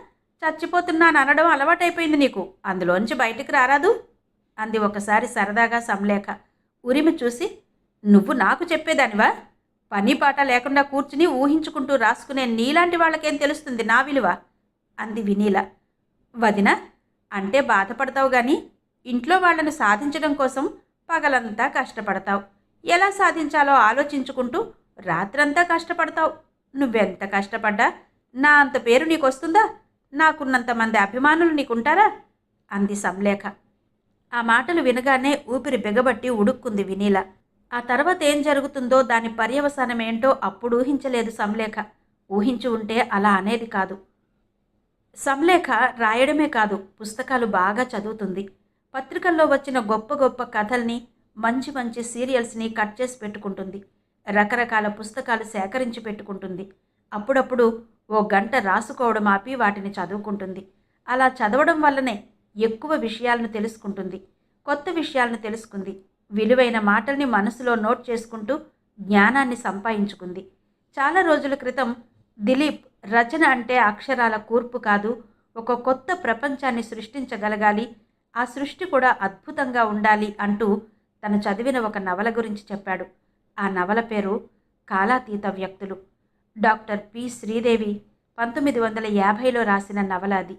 చచ్చిపోతున్నాను అనడం అలవాటైపోయింది నీకు, అందులోంచి బయటికి రారాదు అంది ఒకసారి సరదాగా సంలేఖ. ఉరిమి చూసి, నువ్వు నాకు చెప్పేదానివా? పని పాట లేకుండా కూర్చుని ఊహించుకుంటూ రాసుకునే నీలాంటి వాళ్ళకేం తెలుస్తుంది నా విలువ అంది వినీల. వదిన అంటే బాధపడతావు గాని ఇంట్లో వాళ్ళని సాధించడం కోసం పగలంతా కష్టపడతావు. ఎలా సాధించాలో ఆలోచించుకుంటూ రాత్రంతా కష్టపడతావు. నువ్వెంత కష్టపడ్డా నా అంత పేరు నీకొస్తుందా? నాకున్నంతమంది అభిమానులు నీకుంటారా అంది సంలేఖ. ఆ మాటలు వినగానే ఊపిరి బిగబట్టి ఉడుక్కుంది వినీల. ఆ తర్వాత ఏం జరుగుతుందో దాని పర్యవసానమేంటో అప్పుడు ఊహించలేదు సంలేఖ. ఊహించి ఉంటే అలా అనేది కాదు. సంలేఖ రాయడమే కాదు, పుస్తకాలు బాగా చదువుతుంది. పత్రికల్లో వచ్చిన గొప్ప గొప్ప కథల్ని, మంచి మంచి సీరియల్స్ని కట్ చేసి పెట్టుకుంటుంది. రకరకాల పుస్తకాలు సేకరించి పెట్టుకుంటుంది. అప్పుడప్పుడు ఓ గంట రాసుకోవడం ఆపి వాటిని చదువుకుంటుంది. అలా చదవడం వల్లనే ఎక్కువ విషయాలను తెలుసుకుంటుంది. కొత్త విషయాలను తెలుసుకుంది. విలువైన మాటల్ని మనసులో నోట్ చేసుకుంటూ జ్ఞానాన్ని సంపాదించుకుంది. చాలా రోజుల క్రితం దిలీప్ రచన అంటే అక్షరాల కూర్పు కాదు, ఒక కొత్త ప్రపంచాన్ని సృష్టించగలగాలి, ఆ సృష్టి కూడా అద్భుతంగా ఉండాలి అంటూ తను చదివిన ఒక నవల గురించి చెప్పాడు. ఆ నవల పేరు కాలాతీత వ్యక్తులు. డాక్టర్ పి శ్రీదేవి 1950లో రాసిన నవల అది.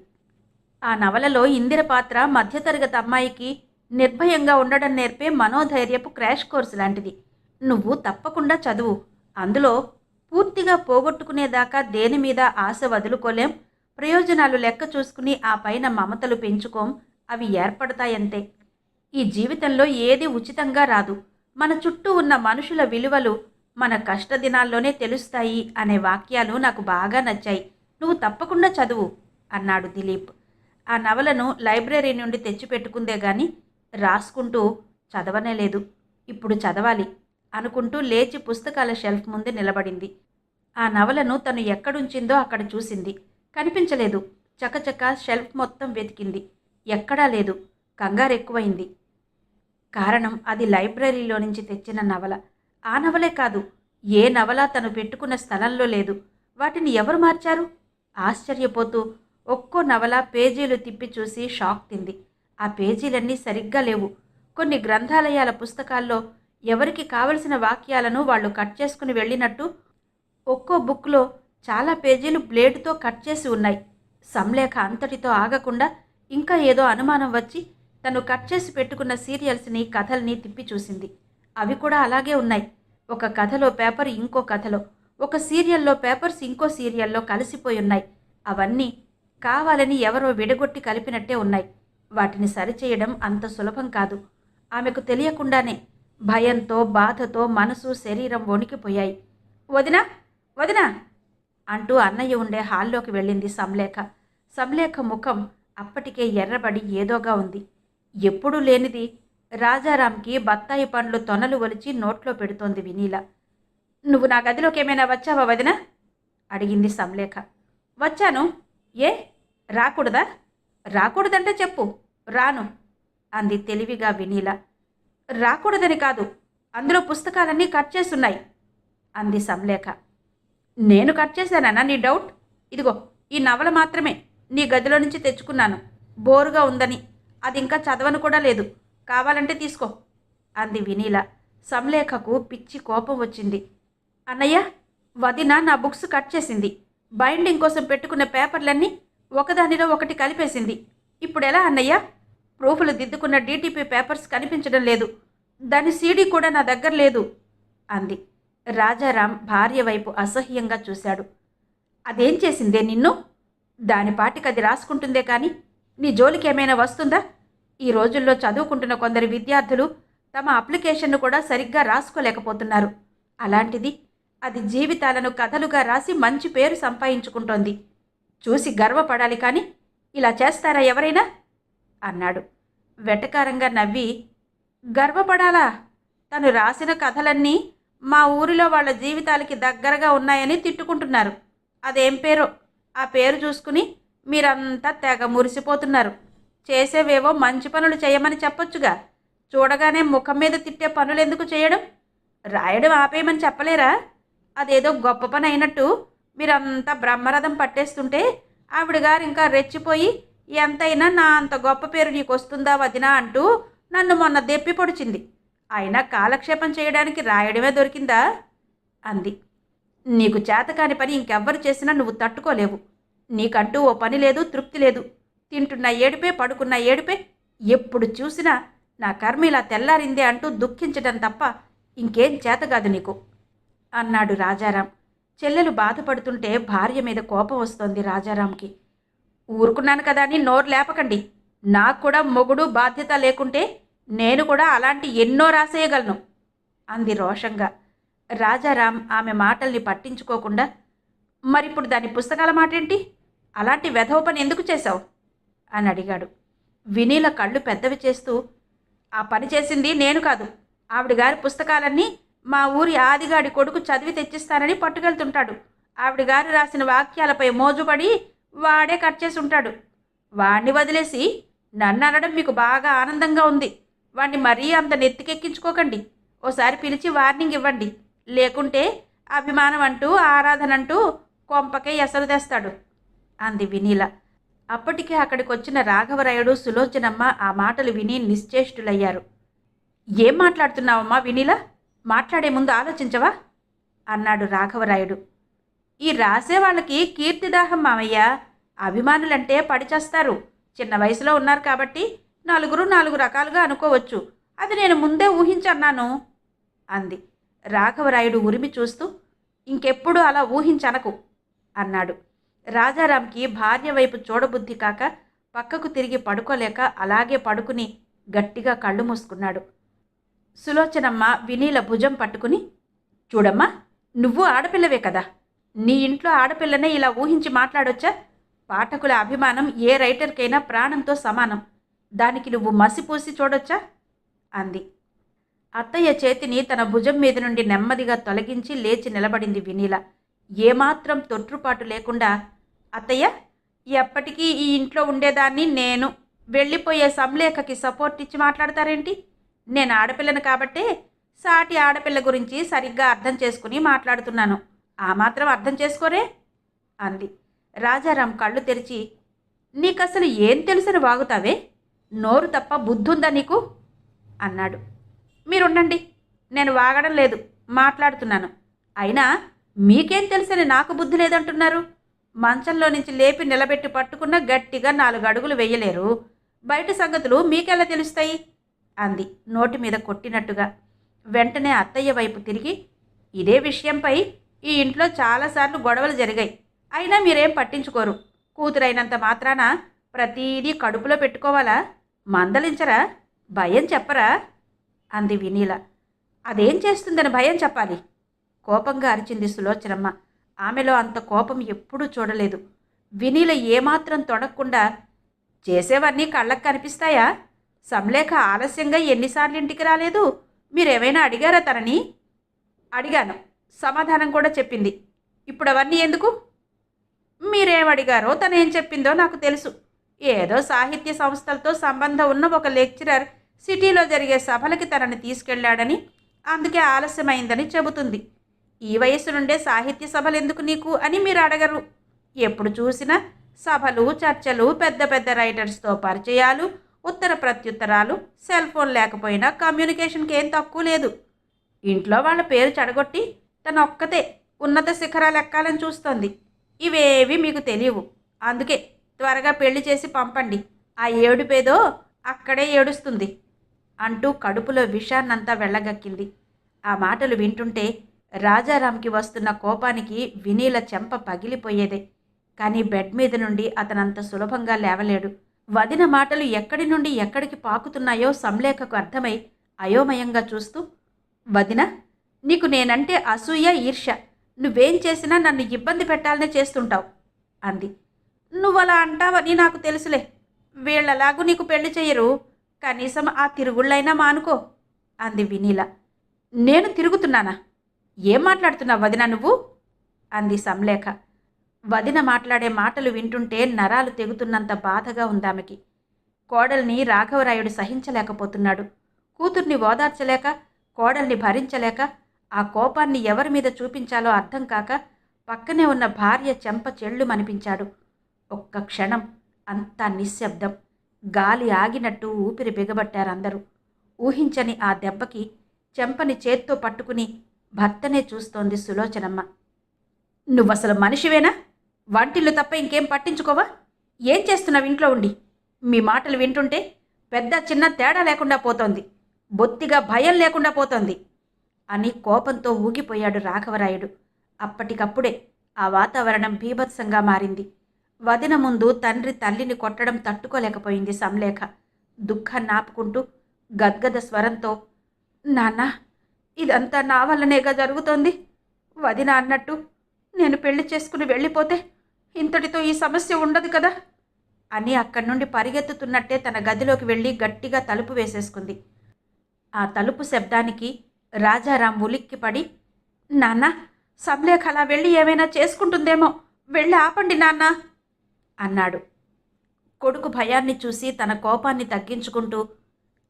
ఆ నవలలో ఇందిర పాత్ర మధ్యతరగతి అమ్మాయికి నిర్భయంగా ఉండడం నేర్పే మనోధైర్యపు క్రాష్ కోర్సు లాంటిది. నువ్వు తప్పకుండా చదువు. అందులో పూర్తిగా పోగొట్టుకునేదాకా దేని మీద ఆశ వదులుకోలేం, ప్రయోజనాలు లెక్క చూసుకుని ఆ పైన మమతలు పెంచుకోం, అవి ఏర్పడతాయంతే. ఈ జీవితంలో ఏది ఉచితంగా రాదు. మన చుట్టూ ఉన్న మనుషుల విలువలు మన కష్టదినాల్లోనే తెలుస్తాయి అనే వాక్యాలు నాకు బాగా నచ్చాయి. నువ్వు తప్పకుండా చదువు అన్నాడు దిలీప్. ఆ నవలను లైబ్రరీ నుండి తెచ్చిపెట్టుకుందే గాని రాసుకుంటూ చదవనే లేదు. ఇప్పుడు చదవాలి అనుకుంటూ లేచి పుస్తకాల షెల్ఫ్ ముందు నిలబడింది. ఆ నవలను తను ఎక్కడుంచిందో అక్కడ చూసింది. కనిపించలేదు. చకచక షెల్ఫ్ మొత్తం వెతికింది. ఎక్కడా లేదు. కంగారెక్కువైంది. కారణం అది లైబ్రరీలో నుంచి తెచ్చిన నవల. ఆ నవలే కాదు, ఏ నవల తను పెట్టుకున్న స్థలంలో లేదు. వాటిని ఎవరు మార్చారు? ఆశ్చర్యపోతూ ఒక్కో నవల పేజీలు తిప్పి చూసి షాక్ తింది. ఆ పేజీలన్నీ సరిగ్గా లేవు. కొన్ని గ్రంథాలయాల పుస్తకాల్లో ఎవరికి కావలసిన వాక్యాలను వాళ్ళు కట్ చేసుకుని వెళ్ళినట్టు ఒక్కో బుక్లో చాలా పేజీలు బ్లేడుతో కట్ చేసి ఉన్నాయి. సంలేఖ అంతటితో ఆగకుండా ఇంకా ఏదో అనుమానం వచ్చి తను కట్ చేసి పెట్టుకున్న సీరియల్స్ని, కథల్ని తిప్పి చూసింది. అవి కూడా అలాగే ఉన్నాయి. ఒక కథలో పేపర్ ఇంకో కథలో, ఒక సీరియల్లో పేపర్స్ ఇంకో సీరియల్లో కలిసిపోయి ఉన్నాయి. అవన్నీ కావాలని ఎవరో విడగొట్టి కలిపినట్టే ఉన్నాయి. వాటిని సరిచేయడం అంత సులభం కాదు. ఆమెకు తెలియకుండానే భయంతో, బాధతో మనసు, శరీరం వణికిపోయాయి. వదినా వదినా అంటూ అన్నయ్య ఉండే హాల్లోకి వెళ్ళింది సంలేఖ. సంలేఖ ముఖం అప్పటికే ఎర్రబడి ఏదోగా ఉంది. ఎప్పుడూ లేనిది రాజారాంకి బత్తాయి పండ్లు తొనలు ఒలిచి నోట్లో పెడుతోంది వినీల. నువ్వు నా గదిలోకేమైనా వచ్చావా వదినా? అడిగింది సంలేఖ. వచ్చాను. ఏ రాకూడదా? రాకూడదంటే చెప్పు, రాను అంది తెలివిగా వినీల. రాకూడదని కాదు, అందులో పుస్తకాలన్నీ కట్ చేసున్నాయి అంది సంలేఖ. నేను కట్ చేశానా నీ డౌట్? ఇదిగో ఈ నవల మాత్రమే నీ గదిలో నుంచి తెచ్చుకున్నాను. బోరుగా ఉందని. అది ఇంకా చదవను కూడా లేదు. కావాలంటే తీసుకో అంది వినీల. సంలేఖకు పిచ్చి కోపం వచ్చింది. అన్నయ్య, వదిన నా బుక్స్ కట్ చేసింది. బైండింగ్ కోసం పెట్టుకున్న పేపర్లన్నీ ఒకదానిలో ఒకటి కలిపేసింది. ఇప్పుడెలా అన్నయ్య? ప్రూఫ్లు దిద్దుకున్న డీటీపీ పేపర్స్ కనిపించడం లేదు. దాని సీడీ కూడా నా దగ్గర లేదు అంది. రాజారాం భార్య వైపు అసహ్యంగా చూశాడు. అదేం చేసిందే నిన్ను? దానిపాటికి అది రాసుకుంటుందే కానీ నీ జోలికి ఏమైనా వస్తుందా? ఈ రోజుల్లో చదువుకుంటున్న కొందరు విద్యార్థులు తమ అప్లికేషన్ను కూడా సరిగ్గా రాసుకోలేకపోతున్నారు. అలాంటిది అది జీవితాలను కథలుగా రాసి మంచి పేరు సంపాదించుకుంటోంది. చూసి గర్వపడాలి కానీ ఇలా చేస్తారా ఎవరైనా అన్నాడు. వెటకారంగా నవ్వి, గర్వపడాలా? తను రాసిన కథలన్నీ మా ఊరిలో వాళ్ళ జీవితాలకి దగ్గరగా ఉన్నాయని తిట్టుకుంటున్నారు. అదేం పేరో ఆ పేరు చూసుకుని మీరంతా తెగ మురిసిపోతున్నారు. చేసేవేవో మంచి పనులు చేయమని చెప్పొచ్చుగా. చూడగానే ముఖం మీద తిట్టే పనులు ఎందుకు చేయడం? రాయడం ఆపేయమని చెప్పలేరా? అదేదో గొప్ప పని అయినట్టు మీరంతా బ్రహ్మరథం పట్టేస్తుంటే ఆవిడగారు ఇంకా రెచ్చిపోయి, ఎంతైనా నా అంత గొప్ప పేరు నీకు వస్తుందా వదినా అంటూ నన్ను మొన్న దెప్పి పొడిచింది. అయినా కాలక్షేపం చేయడానికి రాయడమే దొరికిందా అంది. నీకు చేతకాని పని ఇంకెవ్వరు చేసినా నువ్వు తట్టుకోలేవు. నీకంటూ ఓ పని లేదు, తృప్తి లేదు. తింటున్న ఏడుపే, పడుకున్న ఏడుపే. ఎప్పుడు చూసినా నా కర్మ ఇలా తెల్లారిందే అంటూ దుఃఖించడం తప్ప ఇంకేం చేతగాదు నీకు అన్నాడు రాజారాం. చెల్లెలు బాధపడుతుంటే భార్య మీద కోపం వస్తోంది రాజారాంకి. ఊరుకున్నాను కదా అని నోరు లేపకండి. నాకు కూడా మొగుడు బాధ్యత లేకుంటే నేను కూడా అలాంటి ఎన్నో రాసేయగలను అంది రోషంగా. రాజారాం ఆమె మాటల్ని పట్టించుకోకుండా, మరిప్పుడు దాని పుస్తకాల మాటేంటి? అలాంటి వెధవ పని ఎందుకు చేశావు అని అడిగాడు. వినీల కళ్ళు పెద్దవి చేస్తూ, ఆ పని చేసింది నేను కాదు. ఆవిడగారి పుస్తకాలన్నీ మా ఊరి ఆదిగాడి కొడుకు చదివి తెచ్చిస్తానని పట్టుకెళ్తుంటాడు. ఆవిడగారు రాసిన వాక్యాలపై మోజుపడి వాడే కట్ చేసి ఉంటాడు. వాణ్ణి వదిలేసి నన్ను అనడం మీకు బాగా ఆనందంగా ఉంది. వాణ్ణి మరీ అంత నెత్తికెక్కించుకోకండి. ఓసారి పిలిచి వార్నింగ్ ఇవ్వండి. లేకుంటే అభిమానం అంటూ ఆరాధన అంటూ కొంపకే ఎసరు తెస్తాడు అంది వినీల. అప్పటికే అక్కడికి వచ్చిన రాఘవరాయుడు, సులోచనమ్మ ఆ మాటలు విని నిశ్చేష్టులయ్యారు. ఏం మాట్లాడుతున్నావమ్మా వినీల? మాట్లాడే ముందు ఆలోచించవా అన్నాడు రాఘవరాయుడు. ఈ రాసే వాళ్ళకి కీర్తిదాహం మామయ్య. అభిమానులంటే పడిచేస్తారు. చిన్న వయసులో ఉన్నారు కాబట్టి నలుగురు నాలుగు రకాలుగా అనుకోవచ్చు. అది నేను ముందే ఊహించన్నాను అంది. రాఘవరాయుడు ఉరిమి చూస్తూ, ఇంకెప్పుడు అలా ఊహించనకు అన్నాడు. రాజారాంకి భార్య వైపు చూడబుద్ధి కాక పక్కకు తిరిగి పడుకోలేక అలాగే పడుకుని గట్టిగా కళ్ళు మూసుకున్నాడు. సులోచనమ్మ వినీల భుజం పట్టుకుని, చూడమ్మా, నువ్వు ఆడపిల్లవే కదా. నీ ఇంట్లో ఆడపిల్లనే ఇలా ఊహించి మాట్లాడొచ్చా? పాఠకుల అభిమానం ఏ రైటర్కైనా ప్రాణంతో సమానం. దానికి నువ్వు మసిపూసి చూడొచ్చా అంది. అత్తయ్య చేతిని తన భుజం మీద నుండి నెమ్మదిగా తొలగించి లేచి నిలబడింది వినీల. ఏమాత్రం తొట్రుపాటు లేకుండా, అత్తయ్య, ఎప్పటికీ ఈ ఇంట్లో ఉండేదాన్ని నేను. వెళ్ళిపోయే సంలేఖకి సపోర్ట్ ఇచ్చి మాట్లాడతారేంటి? నేను ఆడపిల్లను కాబట్టే సాటి ఆడపిల్ల గురించి సరిగ్గా అర్థం చేసుకుని మాట్లాడుతున్నాను. ఆ మాత్రం అర్థం చేసుకోరే అంది. రాజారాం కళ్ళు తెరిచి, నీకసలు ఏం తెలుసని వాగుతావే? నోరు తప్ప బుద్ధుందా నీకు అన్నాడు. మీరుండండి, నేను వాగడం లేదు, మాట్లాడుతున్నాను. అయినా మీకేం తెలుసని నాకు బుద్ధి లేదంటున్నారు? మంచంలో నుంచి లేపి నిలబెట్టి పట్టుకున్న గట్టిగా 4 అడుగులు వెయ్యలేరు. బయట సంగతులు మీకెలా తెలుస్తాయి అంది నోటి మీద కొట్టినట్టుగా. వెంటనే అత్తయ్య వైపు తిరిగి, ఇదే విషయంపై ఈ ఇంట్లో చాలాసార్లు గొడవలు జరిగాయి. అయినా మీరేం పట్టించుకోరు. కూతురైనంత మాత్రాన ప్రతీదీ కడుపులో పెట్టుకోవాలా? మందలించరా? భయం చెప్పరా అంది వినీల. అదేం చేస్తుందని భయం చెప్పాలి? కోపంగా అరిచింది సులోచనమ్మ. ఆమెలో అంత కోపం ఎప్పుడూ చూడలేదు. వినీల ఏమాత్రం తొడగకుండా, చేసేవన్నీ కళ్ళకు కనిపిస్తాయా? సంలేఖ ఆలస్యంగా ఎన్నిసార్లు ఇంటికి రాలేదు? మీరేమైనా అడిగారా తనని? అడిగాను, సమాధానం కూడా చెప్పింది. ఇప్పుడు అవన్నీ ఎందుకు? మీరేమడిగారో తనేం చెప్పిందో నాకు తెలుసు. ఏదో సాహిత్య సంస్థలతో సంబంధం ఉన్న ఒక లెక్చరర్ సిటీలో జరిగే సభలకి తనని తీసుకెళ్లాడని, అందుకే ఆలస్యమైందని చెబుతుంది. ఈ వయసు నుండే సాహిత్య సభలు ఎందుకు నీకు అని మీరు అడగరు. ఎప్పుడు చూసినా సభలు, చర్చలు, పెద్ద పెద్ద రైటర్స్తో పరిచయాలు, ఉత్తర ప్రత్యుత్తరాలు, సెల్ ఫోన్ లేకపోయినా కమ్యూనికేషన్కి ఏం తక్కువ లేదు. ఇంట్లో వాళ్ళ పేరు చెడగొట్టి తనొక్కతే ఉన్నత శిఖరాలు ఎక్కాలని చూస్తోంది. ఇవేవి మీకు తెలియవు. అందుకే త్వరగా పెళ్లి చేసి పంపండి. ఆ ఏడుపేదో అక్కడే ఏడుస్తుంది అంటూ కడుపులో విషాన్నంతా వెళ్ళగక్కింది. ఆ మాటలు వింటుంటే రాజారాంకి వస్తున్న కోపానికి వినీల చెంప పగిలిపోయేదే. కానీ బెడ్ మీద నుండి అతనంత సులభంగా లేవలేడు. వదిన మాటలు ఎక్కడి నుండి ఎక్కడికి పాకుతున్నాయో సంలేఖకు అర్థమై అయోమయంగా చూస్తూ, వదిన, నీకు నేనంటే అసూయ, ఈర్ష్య. నువ్వేం చేసినా నన్ను ఇబ్బంది పెట్టాలనే చేస్తుంటావు అంది. నువ్వలా అంటావని నాకు తెలుసులే. వీళ్లలాగూ నీకు పెళ్లి చెయ్యరు. కనీసం ఆ తిరుగుళ్ళైనా మానుకో అంది వినీల. నేను తిరుగుతున్నానా? ఏం మాట్లాడుతున్నావు వదిన నువ్వు? అంది సంలేఖ. వదిన మాట్లాడే మాటలు వింటుంటే నరాలు తెగుతున్నంత బాధగా ఉందామెకి. కోడల్ని రాఘవరాయుడు సహించలేకపోతున్నాడు. కూతుర్ని ఓదార్చలేక, కోడల్ని భరించలేక, ఆ కోపాన్ని ఎవరి మీద చూపించాలో అర్థం కాక పక్కనే ఉన్న భార్య చెంప చెళ్ళుమనిపించాడు. ఒక్క క్షణం అంతా నిశ్శబ్దం. గాలి ఆగినట్టు ఊపిరి బిగబట్టారందరూ. ఊహించని ఆ దెబ్బకి చెంపని చేత్తో పట్టుకుని భర్తనే చూస్తోంది సులోచనమ్మ. నువ్వసలు మనిషివేనా? వంటిల్లు తప్ప ఇంకేం పట్టించుకోవా? ఏం చేస్తున్నావు ఇంట్లో ఉండి? మీ మాటలు వింటుంటే పెద్ద చిన్న తేడా లేకుండా పోతోంది. బొత్తిగా భయం లేకుండా పోతోంది అని కోపంతో ఊగిపోయాడు రాఘవరాయుడు. అప్పటికప్పుడే ఆ వాతావరణం బీభత్సంగా మారింది. వదిన ముందు తండ్రి తల్లిని కొట్టడం తట్టుకోలేకపోయింది సంలేఖ. దుఃఖాన్ని ఆపుకుంటూ గద్గద స్వరంతో, నాన్న, ఇదంతా నా వల్లనేగా జరుగుతోంది. వదిన అన్నట్టు నేను పెళ్లి చేసుకుని వెళ్ళిపోతే ఇంతటితో ఈ సమస్య ఉండదు కదా అని అక్కడి నుండి పరిగెత్తుతున్నట్టే తన గదిలోకి వెళ్ళి గట్టిగా తలుపు వేసేసుకుంది. ఆ తలుపు శబ్దానికి రాజారాం ఉలిక్కిపడి, నాన్న, సంలేఖ అలా వెళ్ళి ఏమైనా చేసుకుంటుందేమో, వెళ్ళి ఆపండి నాన్న అన్నాడు. కొడుకు భయాన్ని చూసి తన కోపాన్ని తగ్గించుకుంటూ,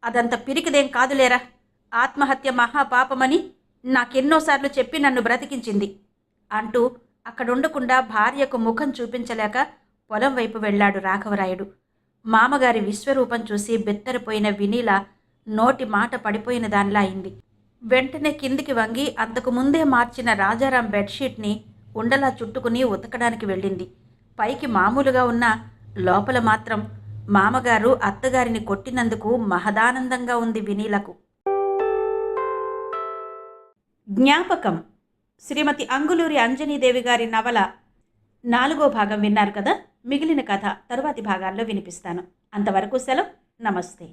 అదంత పిరికిదేం కాదులేరా, ఆత్మహత్య మహాపాపమని నాకెన్నోసార్లు చెప్పి నన్ను బ్రతికించింది అంటూ అక్కడుండకుండా భార్యకు ముఖం చూపించలేక పొలం వైపు వెళ్ళాడు రాఘవరాయుడు. మామగారి విశ్వరూపం చూసి బెత్తరిపోయిన వినీల నోటి మాట పడిపోయిన దానిలా అయింది. వెంటనే కిందికి వంగి అంతకు ముందే మార్చిన రాజారాం బెడ్షీట్ని ఉండలా చుట్టుకుని ఉతకడానికి వెళ్ళింది. పైకి మామూలుగా ఉన్న లోపల మాత్రం మామగారు అత్తగారిని కొట్టినందుకు మహదానందంగా ఉంది వినీలకు. జ్ఞాపకం, శ్రీమతి అంగులూరి అంజనీదేవి గారి నవల 4వ భాగం విన్నారు కదా. మిగిలిన కథ తరువాతి భాగాల్లో వినిపిస్తాను. అంతవరకు సెలవు. నమస్తే.